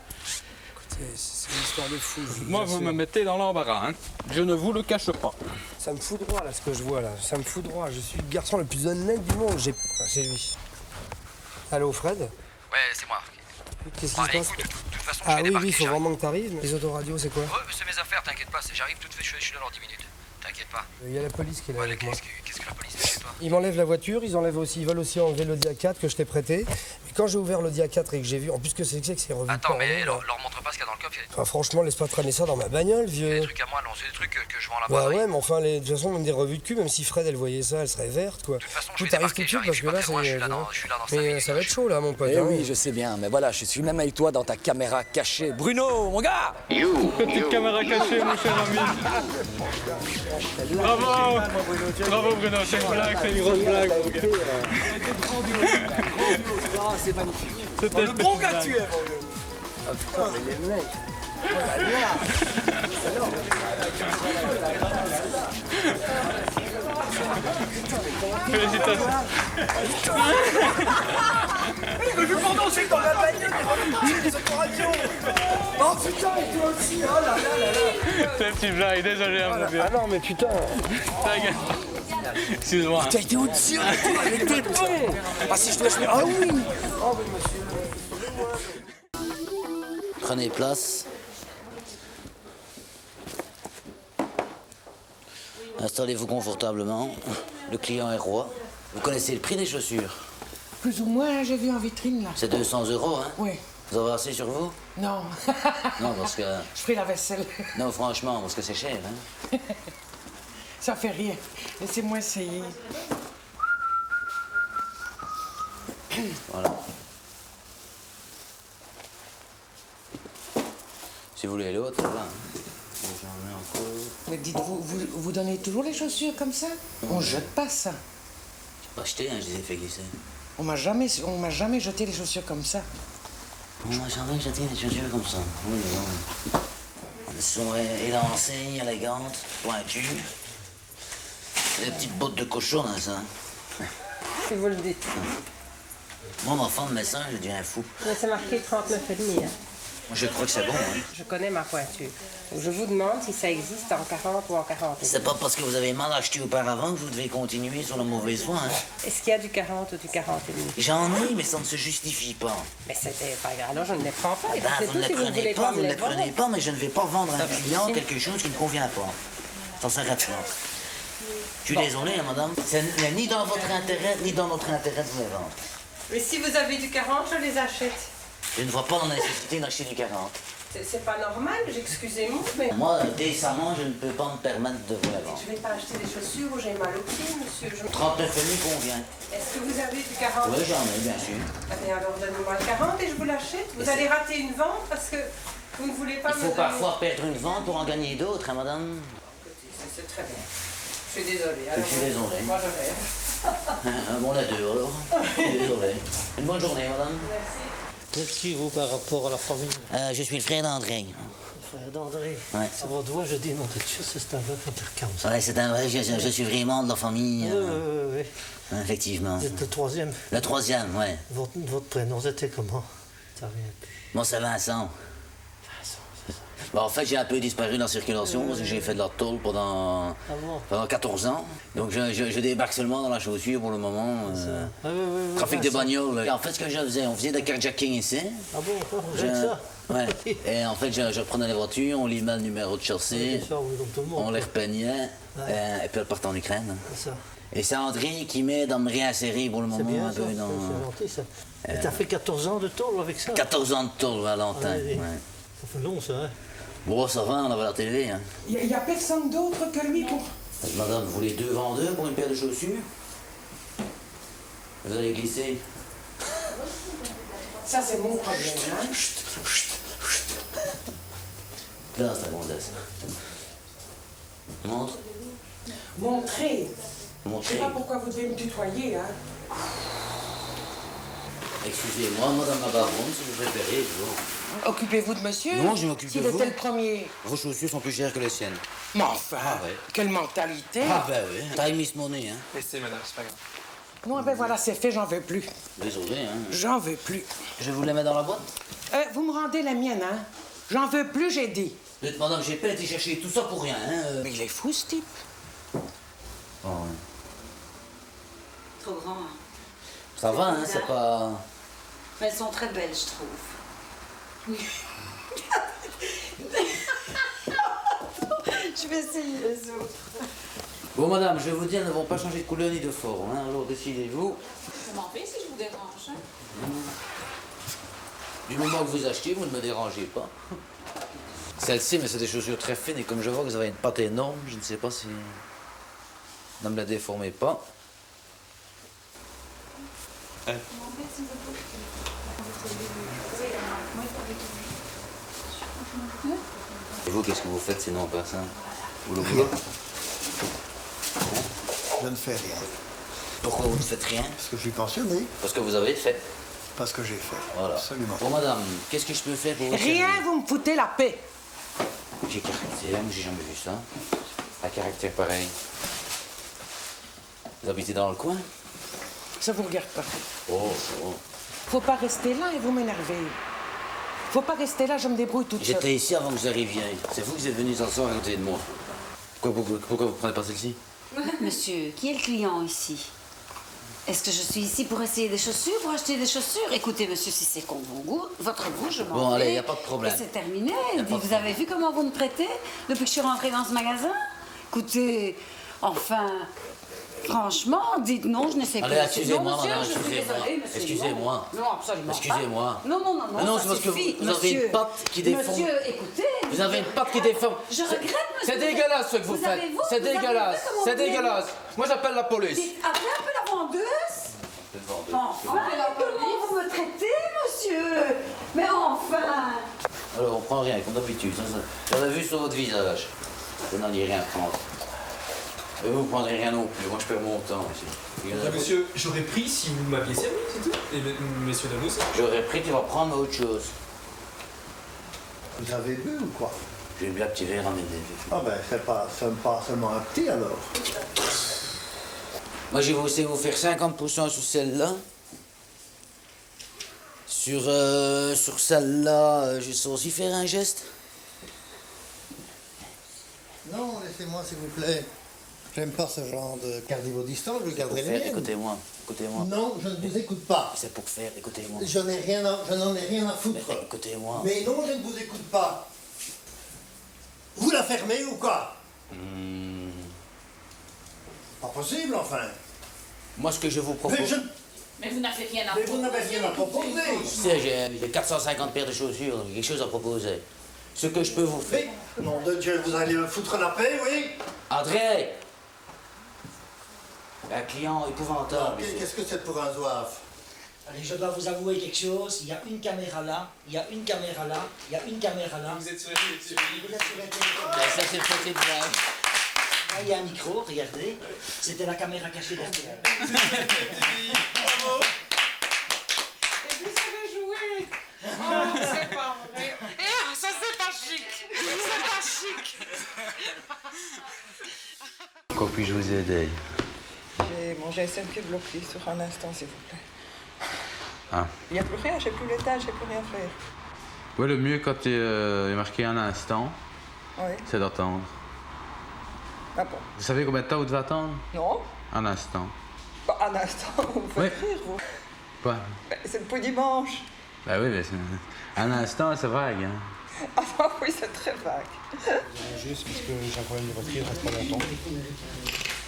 Écoutez, c'est une histoire de fou. Moi, vous me mettez dans l'embarras, hein? Je ne vous le cache pas. Ça me fout droit, là, ce que je vois, là. Ça me fout droit. Je suis le garçon le plus honnête du monde. C'est lui. Allô, Fred? Ouais, c'est moi. Qu'est-ce qui se passe? De toute façon, Ah oui, il faut vraiment que t'arrives. Les autoradios, c'est quoi? Ouais, c'est mes affaires, t'inquiète pas. J'arrive tout de suite, je suis là dans 10 minutes. T'inquiète pas. Il y a la police qui est là avec moi. Qu'est-ce que la police fait chez toi? Ils m'enlèvent la voiture, ils veulent aussi enlever l'Audi A4 que je t'ai prêté. Mais quand j'ai ouvert l'Audi A4 et que j'ai vu, en plus que c'est revu. Attends, mais leur montre pas ce qu'il y a dans le coffre. Enfin, franchement, laisse pas traîner ça dans ma bagnole, vieux. Des trucs à moi, non, c'est des trucs que je vends à la Bah braderie. ouais, mais enfin, de toute façon, même des revues de cul, même si Fred, elle voyait ça, elle serait verte, quoi. De toute façon, tout arrive tout de suite parce que là, c'est. Mais ça va être chaud, là, mon pote. Eh hein. oui, je sais bien, mais voilà, je suis même avec toi dans ta caméra cachée. Bruno, mon gars! Petite caméra cachée, mon cher ami. Bravo! Bravo, Bruno, c'est une blague, c'est une grosse blague. C'est magnifique. C'était le bon gars que tu es, mon gars. Ah putain, mais les mecs. Félicitations. Je veux pas danser dans la bagnole, des autoradios. Oh putain, et toi aussi, oh là là là là. C'est une petite blague, désolé, hein, mon gars. Ah non, mais putain. Excuse-moi. T'as été au-dessus, elle était bon. Ah si je te laisse... Ah oui. Oh, mais monsieur. Prenez place. Installez-vous confortablement. Le client est roi. Vous connaissez le prix des chaussures? Plus ou moins, j'ai vu en vitrine, là. C'est 200 €, hein? Oui. Vous avez assez sur vous? Non. Non, parce que... Je ferai la vaisselle. Non, franchement, parce que c'est cher, hein? Ça fait rien. Laissez-moi essayer. Voilà. Si vous voulez l'autre, voilà. J'en ai encore. Mais dites-vous, vous donnez toujours les chaussures comme ça? On jette pas ça. J'ai pas acheté, hein, je les ai fait glisser. On m'a jamais jeté les chaussures comme ça. On m'a jamais jeté des chaussures comme ça. Oui, non. Elles sont élancées, élégantes, pointues. Des petites bottes de cochon, hein, ça. Si vous le dites. Moi, mon enfant de médecin, je deviens fou. Mais c'est marqué 39,5. Hein. Je crois que c'est bon. Hein. Je connais ma pointure. Je vous demande si ça existe en 40 ou en 41. C'est pas parce que vous avez mal acheté auparavant que vous devez continuer sur la mauvaise voie. Hein. Est-ce qu'il y a du 40 ou du 41? J'en ai, mais ça ne se justifie pas. Mais c'était pas grave, alors je ne les prends pas. Ben, vous ne les prenez pas, vous ne les prenez pas, mais je ne vais pas vendre à un client quelque chose qui ne convient pas. Ça s'arrête là. Je suis désolé, hein, madame. C'est ni dans votre intérêt, ni dans notre intérêt de vous les vendre. Mais si vous avez du 40, je les achète. Je ne vois pas la nécessité d'acheter du 40. C'est pas normal, excusez-moi, mais... Moi, décemment, je ne peux pas me permettre de vous les vendre. Je vais pas acheter des chaussures où j'ai mal aux pieds, monsieur. 39,5 convient. Est-ce que vous avez du 40? Oui, j'en ai, bien sûr. Ah bien, alors donnez-moi le 40 et je vous l'achète. Vous allez rater une vente parce que vous ne voulez pas me Il faut donner... parfois perdre une vente pour en gagner d'autres, hein, madame? C'est très bien. Je suis désolée. Je suis désolé. Moi, je rêve. Bon, on a deux, alors. Je suis désolé. Une bonne journée, madame. Merci. Qui vous par rapport à la famille? Je suis le frère d'André. Le frère d'André? Ouais. À votre voix, je dis non, c'est un vrai intercam. Ouais, c'est un vrai, je suis vraiment de la famille. Oui. Effectivement. Vous êtes le troisième? Le troisième, ouais. Votre prénom, c'était comment? Ça rien pu. Moi, c'est Vincent. Bon, en fait, j'ai un peu disparu dans la circulation parce que j'ai fait de la tôle pendant 14 ans. Donc, je débarque seulement dans la chaussure pour le moment. Trafic de bagnole. En fait, ce que je faisais, on faisait des carjacking ici. Ah bon, vous faites ça? Ouais. Et en fait, je prenais les voitures, on limait le numéro de chaussée, on les repeignait, et puis elles partent en Ukraine. C'est ça. Et c'est André qui m'aide à me réinsérer pour le moment. C'est bien, un ça, peu dans... c'est gentil, ça. Et t'as fait 14 ans de tôle avec ça? 14 ans de tôle, Valentin. Ah, oui. Ouais. Ça fait long, ça, hein? Bon, ça va, on avait la télé. Hein. Il n'y a personne d'autre que lui pour... Madame, vous voulez 2 vendeurs pour une paire de chaussures? Vous allez glisser. Ça, c'est mon problème, hein? Là, c'est la gonzesse. Montre. Montrez. Je Montrez. sais pas pourquoi vous devez me tutoyer, hein? Excusez-moi, madame la baronne, si vous préférez. Occupez-vous de monsieur? Non, je m'occupe de vous. S'il était le premier. Vos chaussures sont plus chères que les siennes. Mais enfin, ouais. quelle mentalité! Ah ben oui, time is money, hein. Laissez, madame, c'est pas grave. Bon, ben voilà, c'est fait, j'en veux plus. Désolé, hein. J'en veux plus. Je vous les mets dans la boîte? Vous me rendez la mienne, hein? J'en veux plus, j'ai dit. Dites, madame, j'ai pas été chercher tout ça pour rien, hein. Mais il est fou, ce type. Oh, ouais. Trop grand, hein. Ça va, hein, c'est pas... Mais elles sont très belles, je trouve. Oui. Je vais essayer les autres. Bon, madame, je vais vous dire, elles ne vont pas changer de couleur ni de forme, hein. Alors décidez-vous. Ça m'en fait si je vous dérange, hein? Du moment que vous achetez, vous ne me dérangez pas. Celle-ci, mais c'est des chaussures très fines et comme je vois que vous avez une patte énorme, je ne sais pas si... Ne me la déformez pas. Et vous, qu'est-ce que vous faites sinon, personne? Vous le voulez? Je ne fais rien. Pourquoi vous ne faites rien? Parce que je suis pensionné. Parce que vous avez fait. Parce que j'ai fait. Voilà. Absolument. Bon, madame, qu'est-ce que je peux faire pour vous Rien, servir? vous me foutez la paix. J'ai caractère, mais j'ai jamais vu ça. Un caractère pareil. Vous habitez dans le coin? Ça vous regarde pas. Oh. Faut pas rester là et vous m'énervez. Faut pas rester là, je me débrouille toute seule. J'étais ici avant que vous arriviez. C'est vous qui êtes venu s'asseoir à côté de moi. Pourquoi vous prenez pas celle-ci? Monsieur, qui est le client ici? Est-ce que je suis ici pour essayer des chaussures, pour acheter des chaussures? Écoutez, monsieur, si c'est contre votre goût, je m'en vais. Bon, allez, y a pas de problème. Et c'est terminé. Y a pas de Vous avez vu comment vous me traitez depuis que je suis rentrée dans ce magasin? Écoutez, enfin, franchement, dites non, je ne sais pas. Allez, excusez-moi, monsieur, madame, je suis désolée, monsieur, excusez-moi. Non, absolument pas. Excusez-moi. Non, Non, ça c'est parce que suffit, vous avez monsieur. une patte qui déforme. Monsieur, écoutez. Vous avez une patte qui déforme. Je regrette, monsieur. C'est dégueulasse ce que vous faites. avez vu- C'est vous avez vu dégueulasse. comment C'est vous venez- dégueulasse. Moi, j'appelle la police. Appelez un peu la vendeuse. Enfin, comment vous me traitez, monsieur? Mais enfin. Alors, on prend rien, comme d'habitude. J'avais vu sur votre visage. Vous n'alliez rien prendre. Et vous ne prendrez rien non plus. Moi, je perds mon temps ici. Monsieur, j'aurais pris si vous m'aviez servi, c'est tout. Et messieurs, dames aussi. J'aurais pris, tu vas prendre autre chose. Vous avez bu ou quoi? J'ai bu un petit verre à m'aider. Ah ben, c'est pas seulement un petit alors. Moi, je vais aussi vous faire 50% sur celle-là. Sur celle-là, je sais aussi faire un geste. Non, laissez-moi s'il vous plaît. J'aime pas ce genre de gardez vos distances, je garderai les miennes. Écoutez-moi. Non, je ne vous écoute pas. C'est pour faire, écoutez-moi. Je n'en ai rien à foutre. Mais écoutez-moi. Mais non, je ne vous écoute pas. Vous la fermez ou quoi? Pas possible, enfin. Moi, ce que je vous propose... Mais vous n'avez rien à Mais vous n'avez rien à proposer. Tu sais, j'ai 450 paires de chaussures, j'ai quelque chose à proposer. Ce que je peux vous faire... Nom de Dieu, vous allez me foutre la paix, oui? André! Un client épouvantable. Qu'est-ce que c'est pour un zouave? Allez, je dois vous avouer quelque chose. Il y a une caméra là, il y a une caméra là, il y a une caméra là. Vous êtes sur la télé. Vous êtes sur la télé. Ça, c'est une petite blague. Là, il y a un micro, regardez. C'était la caméra cachée derrière. Bravo. Et vous savez jouer. Oh, c'est pas vrai. Eh, ça c'est pas chic. C'est pas chic. Comment puis-je vous aider? J'ai mon GSM qui est bloqué sur un instant, s'il vous plaît. Ah. Il n'y a plus rien, j'ai plus l'étage, j'ai plus rien faire. Ouais, le mieux quand il est marqué un instant, Oui. c'est d'attendre. Ah bon? Vous savez combien de temps vous devez attendre? Non. Un instant. Bah, un instant, vous me faites rire, vous. Quoi? Ben, c'est depuis dimanche. Bah oui, mais un instant, c'est vague. Hein. Ah bah oui, c'est très vague. Juste parce que j'ai un problème de batterie, elle reste pas longtemps.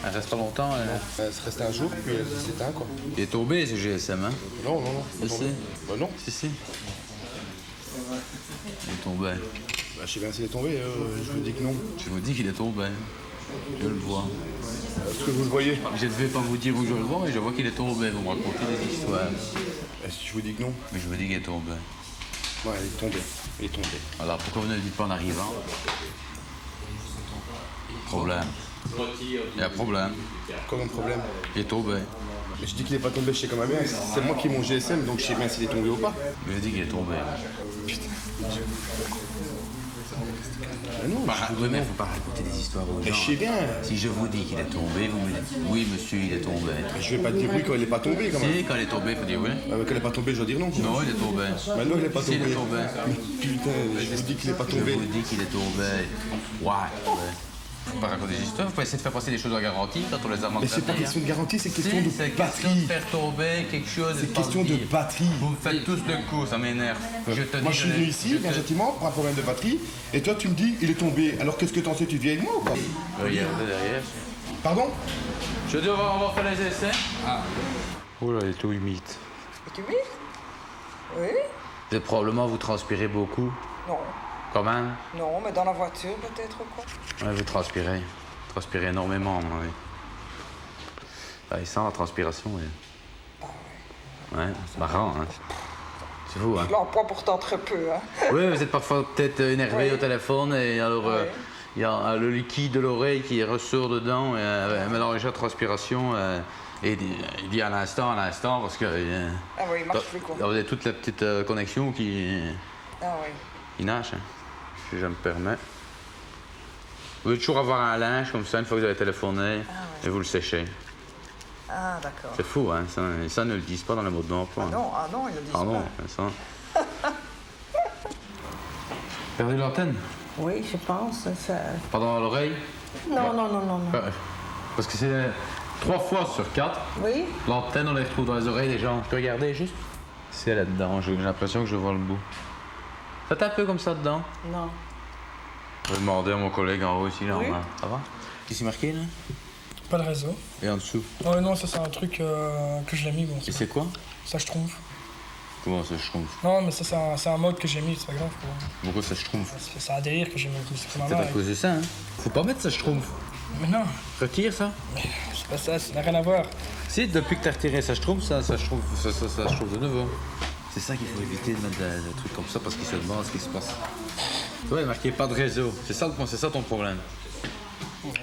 Elle reste pas longtemps. Elle se restait un jour, puis elle s'éteint quoi. Il est tombé ce GSM, hein? Non, non, non. Il sait. Bah non. Si. Il est tombé. Bah je sais bien s'il est tombé, je vous dis que non. Je vous dis qu'il est tombé. Je le vois. Est-ce que vous le voyez? Je ne vais pas vous dire où je le vois, mais je vois qu'il est tombé. Vous me racontez des histoires. Est-ce que je vous dis que non? Mais je vous dis qu'il est tombé. Ouais, il est tombé. Il est tombé. Alors pourquoi vous ne le dites pas en arrivant? Problème. Il y a un problème. Comment problème? Il est tombé. Mais je dis qu'il est pas tombé, je sais quand même bien. C'est moi qui ai mon GSM, donc je sais bien s'il est tombé ou pas. Mais je dis qu'il est tombé. Putain. Non, oui, mais il ne faut pas raconter des histoires aux gens. Mais je sais bien. Si je vous dis qu'il est tombé, vous me dites oui, monsieur, il est tombé. Mais je vais pas dire oui quand il est pas tombé quand même. Si, quand il est tombé, il faut dire oui. Ah, mais quand il est pas tombé, je dois dire non. Non, il est tombé. Mais non, il est pas Si, tombé. il est tombé. Mais putain, je vous dis qu'il est pas tombé. Je vous dis qu'il est tombé. Ouais. Faut pas raconter des histoires, faut essayer de faire passer des choses en garantie quand on les a manquées. Mais c'est pas question de garantie, c'est question de c'est batterie. question de faire tomber quelque chose. C'est question de batterie. Vous me faites tous le coup, ça m'énerve. Moi je suis venu ici, bien gentiment, pour un problème de batterie, et toi tu me dis il est tombé. Alors qu'est-ce que t'en sais, tu viens avec moi ou pas? Regardez derrière. Pardon? Je dis on va faire les essais. Ah. Oh là, il est tout humide. Et tu mis? Oui? Vous êtes probablement vous transpirez beaucoup. Non. Quand même? Non, mais dans la voiture peut-être ou quoi? Ouais, vous transpirez. Vous transpirez énormément, oui. Ah, il sent la transpiration, oui. Bah oui. Ouais, c'est marrant, hein. C'est vous, hein. Je l'en prends pourtant très peu, hein. Oui, vous êtes parfois peut-être énervé au téléphone et alors il y a le liquide de l'oreille qui ressort dedans et un mélange de transpiration et il dit à l'instant parce que Ah oui, il marche plus quoi. vous avez toute la petite connexion qui Ah oui. nage, hein, si je me permets. Vous pouvez toujours avoir un linge comme ça une fois que vous avez téléphoné et vous le séchez. Ah d'accord. C'est fou, hein, ça ne le disent pas dans le mode d'emploi. Ah non, ils le disent Ah non, ça. Perdu l'antenne? Oui, je pense. Ça... Pas dans l'oreille? Non, non, non, non, non. Parce que c'est 3 fois sur 4. Oui. L'antenne, on les retrouve dans les oreilles des gens. Je peux regarder juste? C'est là-dedans, j'ai l'impression que je vois le bout. Ça tape un peu comme ça dedans? Non. Je vais demander à mon collègue en haut ici, là. Oui. Ça va? Qu'est-ce qui est marqué, là? Pas de réseau. Et en dessous? Oh non, ça c'est un truc que je l'ai mis. Bon, et c'est quoi? Ça je trouve. Comment ça, je trouve? Non, mais ça c'est un mode que j'ai mis, c'est pas grave. Quoi. Pourquoi ça, je trouve? C'est un délire que j'ai mis. C'est à cause de ça, hein? Faut pas mettre ça, je trouve. Mais non. Retire ça? C'est pas ça n'a rien à voir. Si, depuis que t'as retiré ça, je trouve, ça, je trouve de nouveau. C'est ça qu'il faut éviter de mettre des trucs comme ça parce qu'ils se demandent ce qui se passe. Tu vois, il est marqué pas de réseau. C'est ça ton problème.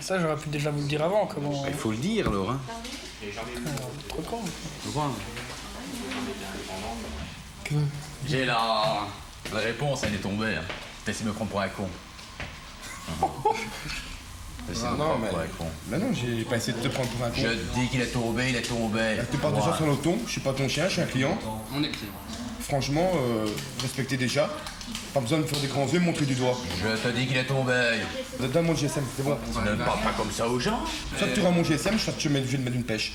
Ça, j'aurais pu déjà vous le dire avant. Comment... Il faut le dire, alors. Hein. Trop con. Pourquoi? J'ai la réponse, elle est tombée. Hein. T'as essayé de me prendre pour un con. Mais non, j'ai pas essayé de te prendre pour un con. Je te dis qu'il est tombé, il est tombé. La plupart des gens sont autonomes, je suis pas ton chien, je suis un client. On est client. franchement, respectez déjà. Pas besoin de faire des grands yeux, montrer du doigt. Je te dis qu'il est tombé. Donne-moi le GSM, c'est bon. Ne parle pas comme ça aux gens. Soit tu rends mon GSM, soit je vais te mettre une pêche.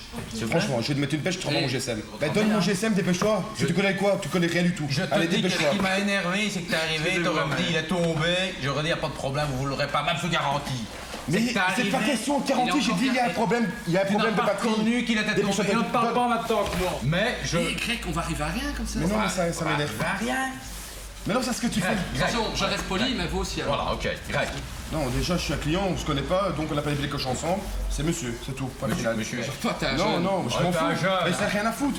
Franchement, je vais te mettre une pêche, tu rends mon GSM. Bah donne mon GSM, dépêche-toi. Tu connais quoi? Tu connais rien du tout. Je te Allez, dis que dépêche-toi. ce qui m'a énervé, c'est que t'es arrivé, t'aurais me dit il est tombé, j'aurais dit y a pas de problème, vous l'aurez pas, même sous garantie. Mais c'est pas question de garantie, j'ai dit il y a un problème, de batterie. Connu qu'il était tombé, on ne parle pas maintenant. Mais je... Mais Greg, on va arriver à rien comme ça. Mais non, mais ça m'énerve. Rien. Mais non, c'est ce que tu fais. Attention, je reste poli, mais vous aussi. Alors. Voilà, ok, Greg. Non, déjà, je suis un client, on se connaît pas, donc on n'a pas les coches ensemble. C'est monsieur, c'est tout. Pas Monsieur. Toi, t'es un non, jeune. non, je m'en fous. Mais ça n'a rien à foutre.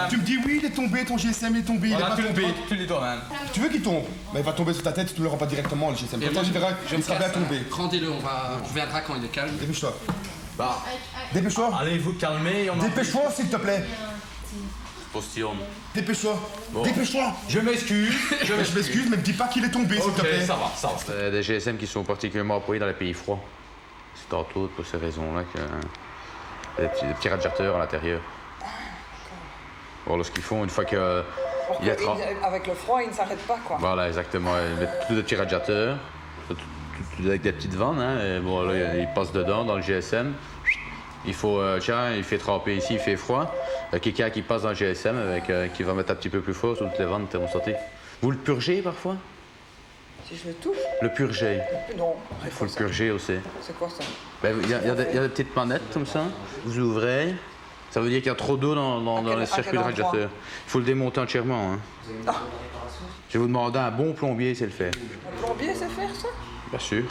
Tu me dis, oui, il est tombé, ton GSM est tombé, il est pas tombé. Tu l'es toi-même. Tu veux qu'il tombe? Mais il va tomber sur ta tête, tu ne le rends pas directement, le GSM. Toi, tu verras, il sera bien tombé. Rendez-le, on reviendra quand il est calme. Dépêche-toi. Bah. Dépêche-toi. Allez, vous calmer. Dépêche-toi, s'il te plaît. Postillon. Dépêche-toi. Dépêche-toi. Je m'excuse. Je m'excuse, mais me dis pas qu'il est tombé, s'il te plaît. Ok, ça va. C'est des GSM qui sont particulièrement employés dans les pays froids. C'est entre autres pour ces raisons-là que des petits radiateurs à l'intérieur. Voilà ce qu'ils font une fois que... Avec le froid, il ne s'arrête pas, quoi. Voilà, exactement. Ils mettent tous des petits radiateurs, avec des petites vannes, hein, et bon, là, ils passent dedans, dans le GSM. Il faut, tiens, il fait tremper ici, il fait froid. Quelqu'un qui passe dans le GSM, qui va mettre un petit peu plus fort sur toutes les vannes thermostatiques. Vous le purgez parfois? Si je le touche? Le purger. Non. Il faut le purger aussi. C'est quoi ça? Il y a des petites manettes comme ça. Vous ouvrez. Ça veut dire qu'il y a trop d'eau dans les circuits de radiateur. Il faut le démonter entièrement. Hein. Ah. Je vais vous demander un bon plombier, c'est le faire. Un plombier sait faire ça? Bien sûr.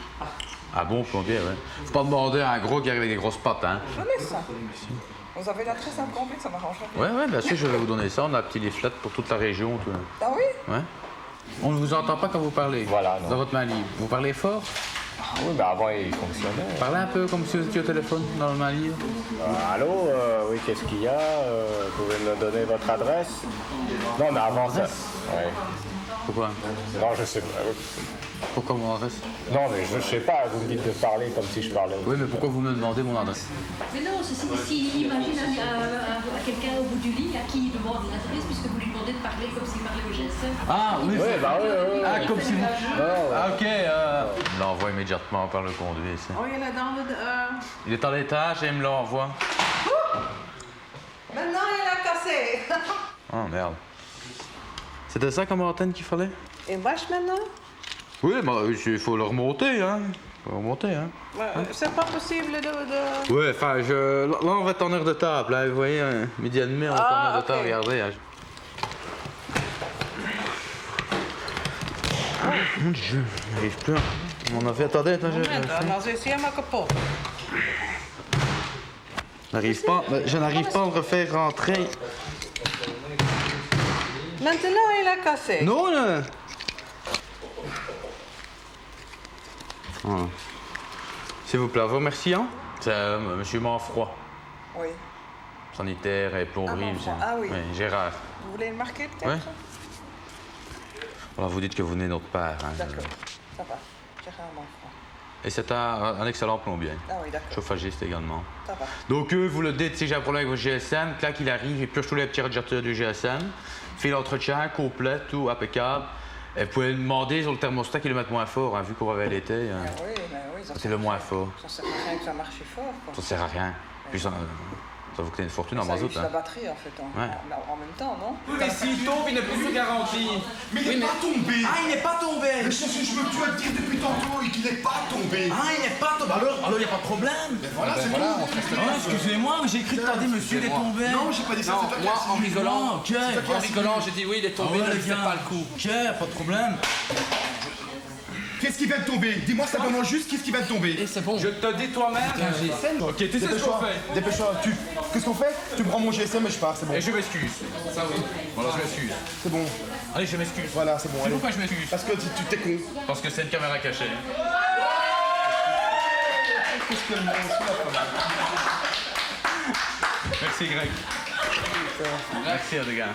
Un bon plombier, ouais. Faut pas demander à un gros qui a des grosses pattes, hein. Je connais ça. Vous avez la tresse incomplète, ça m'arrangerait. Ouais, bien sûr, je vais vous donner ça. On a un petit leaflet pour toute la région. Tout. Ah oui? Ouais. On ne vous entend pas quand vous parlez. Voilà, non. Dans votre main libre. Vous parlez fort? Oui, mais avant il fonctionnait. Parlez un peu comme si vous étiez au téléphone dans le main libre. Allô, oui, qu'est-ce qu'il y a? Vous pouvez me donner votre adresse? Non, mais avant ça. Oui. Pourquoi? Non, je sais pas. Pourquoi mon adresse? Non, mais je sais pas, vous me dites de parler comme si je parlais. Oui, mais pourquoi vous me demandez mon adresse? Mais non, si imagine à quelqu'un au bout du lit à qui il demande l'adresse, puisque vous lui demandez de parler comme s'il parlait au GSM. Ah oui, oui, bah oui. Ah, comme si vous... Ah, ok, il l'envoie immédiatement par le conduit, ça. Oh, il est dans le... Il est à l'étage et il me l'envoie. Maintenant, il a cassé. Oh merde. C'était ça comme antenne qu'il fallait? Et vache maintenant? Oui, bah, il faut le remonter, hein. C'est pas possible de... Ouais, enfin, là, on va être en heure de table, hein. Vous voyez, midi et demi, on va être en heure de table, regardez. Hein. Mon Dieu, j'arrive plus. On a fait, attendez, je n'arrive pas à le refaire rentrer. Maintenant, il a cassé. Non, là. Ah. S'il vous plaît, vous remercie, hein? C'est monsieur Manfroy. Oui. Sanitaire et plomberie, monsieur. Ah oui. Gérard. Vous voulez le marquer peut-être? Oui. Alors vous dites que vous venez de notre part. Hein, d'accord, ça va. Gérard Manfroy. Et c'est un excellent plombier. Ah oui, d'accord. Chauffagiste également. Ça va. Donc vous le dites, si j'ai un problème avec votre GSM, là qu'il arrive, il purge tous les petits radiateurs du GSM, fait l'entretien complet, tout impeccable. Et vous pouvez demander sur le thermostat qu'il le mette moins fort, hein, vu qu'on va l'été. Ah oui, oui. C'est le moins fort. Ça sert à rien que ça marche fort, quoi. Ça sert à rien. Puis ça vous coûte une fortune en mazout. Ça use la batterie, en fait, en même temps, non? Mais s'il tombe, il n'est plus sous garantie. Mais il n'est pas tombé. Ah, il n'est pas tombé. Mais je veux tu vas te dire depuis tantôt qu'il n'est pas tombé. Ah, il n'est pas tombé. Alors, il n'y a pas de problème. Mais voilà, c'est tout. Excusez-moi, mais j'ai cru que t'as dit monsieur, il est tombé. Non, j'ai pas dit ça. Moi, en rigolant, ok. En rigolant, j'ai dit oui, il est tombé, ne fais pas le coup. Ok, pas de problème. Qu'est-ce qui vient de tomber? Dis-moi simplement juste qu'est-ce qui vient de tomber. Et c'est bon. Je te dis toi-même. Ok, tu sais ce qu'on fait. Dépêche-toi. Qu'est-ce qu'on fait? Tu me prends mon GSM et je pars, c'est bon. Et je m'excuse. Ça oui. Voilà, je m'excuse. C'est bon. Allez, je m'excuse. Voilà, c'est bon. C'est pourquoi je m'excuse? Parce que tu t'es con. Parce que c'est une caméra cachée. Qu'est-ce que le monde Merci Greg. Merci les gars.